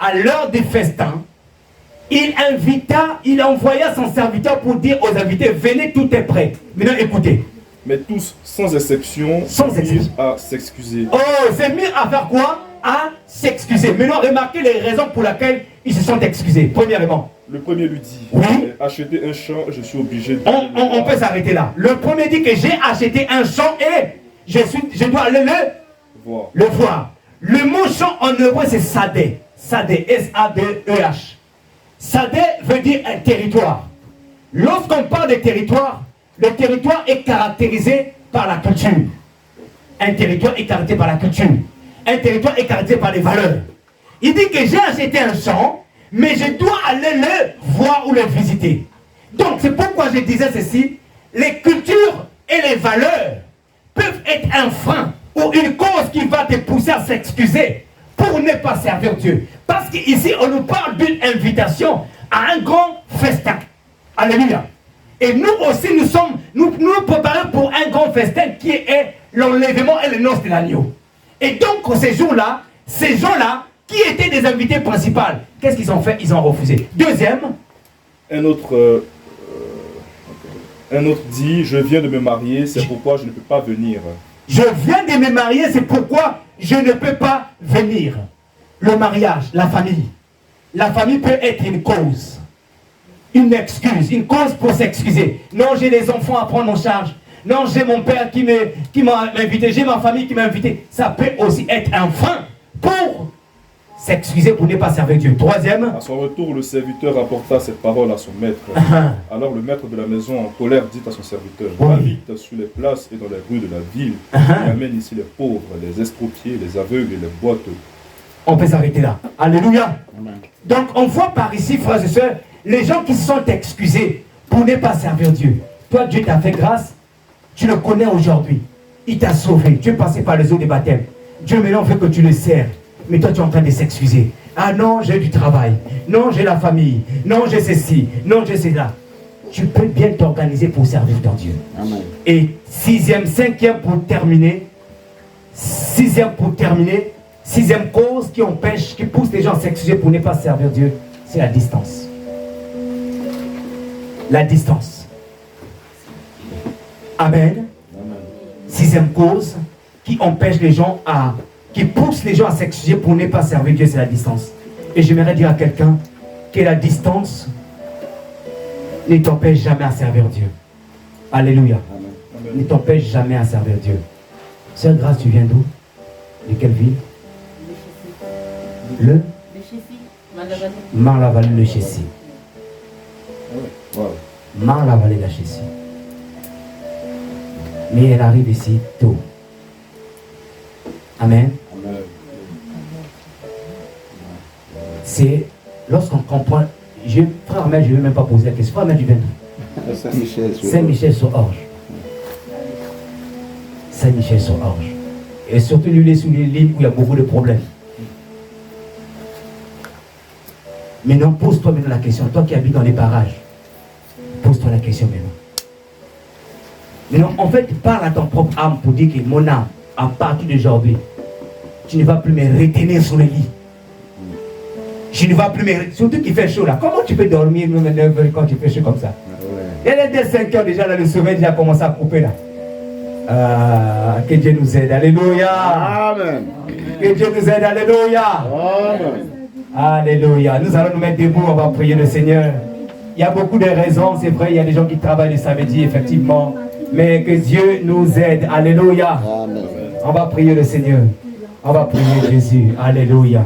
il envoya son serviteur pour dire aux invités, venez, tout est prêt. Maintenant, écoutez. Mais tous, sans exception, mirent à s'excuser. Oh, c'est mis à faire quoi? À s'excuser. Maintenant, remarquez les raisons pour lesquelles ils se sont excusés. Premièrement. Le premier lui dit, oui. Acheter un champ, je suis obligé de... On peut s'arrêter là. Le premier dit que j'ai acheté un champ et je dois aller le voir. Le mot champ en hébreu, c'est sadeh. Sadeh, S-A-D-E-H. Sadeh veut dire un territoire. Lorsqu'on parle de territoire, le territoire est caractérisé par la culture. Un territoire est caractérisé par la culture. Un territoire est caractérisé par les valeurs. Il dit que j'ai acheté un champ, mais je dois aller le voir ou le visiter. Donc c'est pourquoi je disais ceci, les cultures et les valeurs peuvent être un frein ou une cause qui va te pousser à s'excuser pour ne pas servir Dieu. Parce qu'ici on nous parle d'une invitation à un grand festin. Alléluia. Et nous aussi nous préparons pour un grand festin qui est l'enlèvement et le noces de l'agneau. Et donc ces gens-là, qui étaient des invités principaux, qu'est-ce qu'ils ont fait? Ils ont refusé. Deuxième. Un autre dit, je viens de me marier, c'est pourquoi je ne peux pas venir. Je viens de me marier, c'est pourquoi je ne peux pas venir. Le mariage, la famille. La famille peut être une cause. Une excuse, une cause pour s'excuser. Non, j'ai des enfants à prendre en charge. Non, j'ai mon père qui m'a invité. J'ai ma famille qui m'a invité. Ça peut aussi être un frein pour s'excuser pour ne pas servir Dieu. Troisième. À son retour, le serviteur rapporta cette parole à son maître. Alors le maître de la maison, en colère, dit à son serviteur, va vite sur les places et dans les rues de la ville, et amène ici les pauvres, les estropiés, les aveugles et les boiteux. On peut s'arrêter là. Alléluia. Amen. Donc on voit par ici, frères et sœurs, les gens qui se sont excusés pour ne pas servir Dieu. Toi, Dieu t'a fait grâce, tu le connais aujourd'hui. Il t'a sauvé, tu es passé par les eaux des baptêmes. Dieu maintenant veut que tu le sers. Mais toi, tu es en train de s'excuser. Ah non, j'ai du travail. Non, j'ai la famille. Non, j'ai ceci. Non, j'ai cela. Tu peux bien t'organiser pour servir ton Dieu. Amen. Et cinquième pour terminer. Sixième cause qui empêche, qui pousse les gens à s'excuser pour ne pas servir Dieu, c'est la distance. La distance. Amen. Amen. Sixième cause qui empêche les gens qui pousse les gens à s'excuser pour ne pas servir Dieu, c'est la distance. Et j'aimerais dire à quelqu'un que la distance ne t'empêche jamais à servir Dieu. Alléluia. Amen. Ne t'empêche jamais à servir Dieu. Sœur Grâce, tu viens d'où? De quelle ville? Le Marne-la-Vallée de Chessy. Marne-la-Vallée de Chessy. Mais elle arrive ici tôt. Amen. C'est lorsqu'on comprend. Frère Ahmed, je ne vais même pas poser la question. Frère Ahmed, tu viens d'où? Saint-Michel-sur-Orge. Saint-Michel-sur-Orge. Et surtout, lui, il est sur les lignes où il y a beaucoup de problèmes. Maintenant, pose-toi maintenant la question. Toi qui habites dans les parages, pose-toi la question maintenant. Maintenant, en fait, parle à ton propre âme pour dire que mon âme, à partir d'aujourd'hui, tu ne vas plus me retenir sur le lit. Je ne vas plus me... Surtout qu'il fait chaud là. Comment tu peux dormir même à 9h quand tu fais chaud comme ça? Il y a dès 5h déjà, là, le sommeil déjà commencé à couper là. Que Dieu nous aide. Alléluia. Amen. Que Dieu nous aide. Alléluia. Amen. Alléluia. Nous allons nous mettre debout, on va prier le Seigneur. Il y a beaucoup de raisons, c'est vrai, il y a des gens qui travaillent le samedi, effectivement. Mais que Dieu nous aide. Alléluia. Amen. On va prier le Seigneur. On va prier Jésus. Alléluia.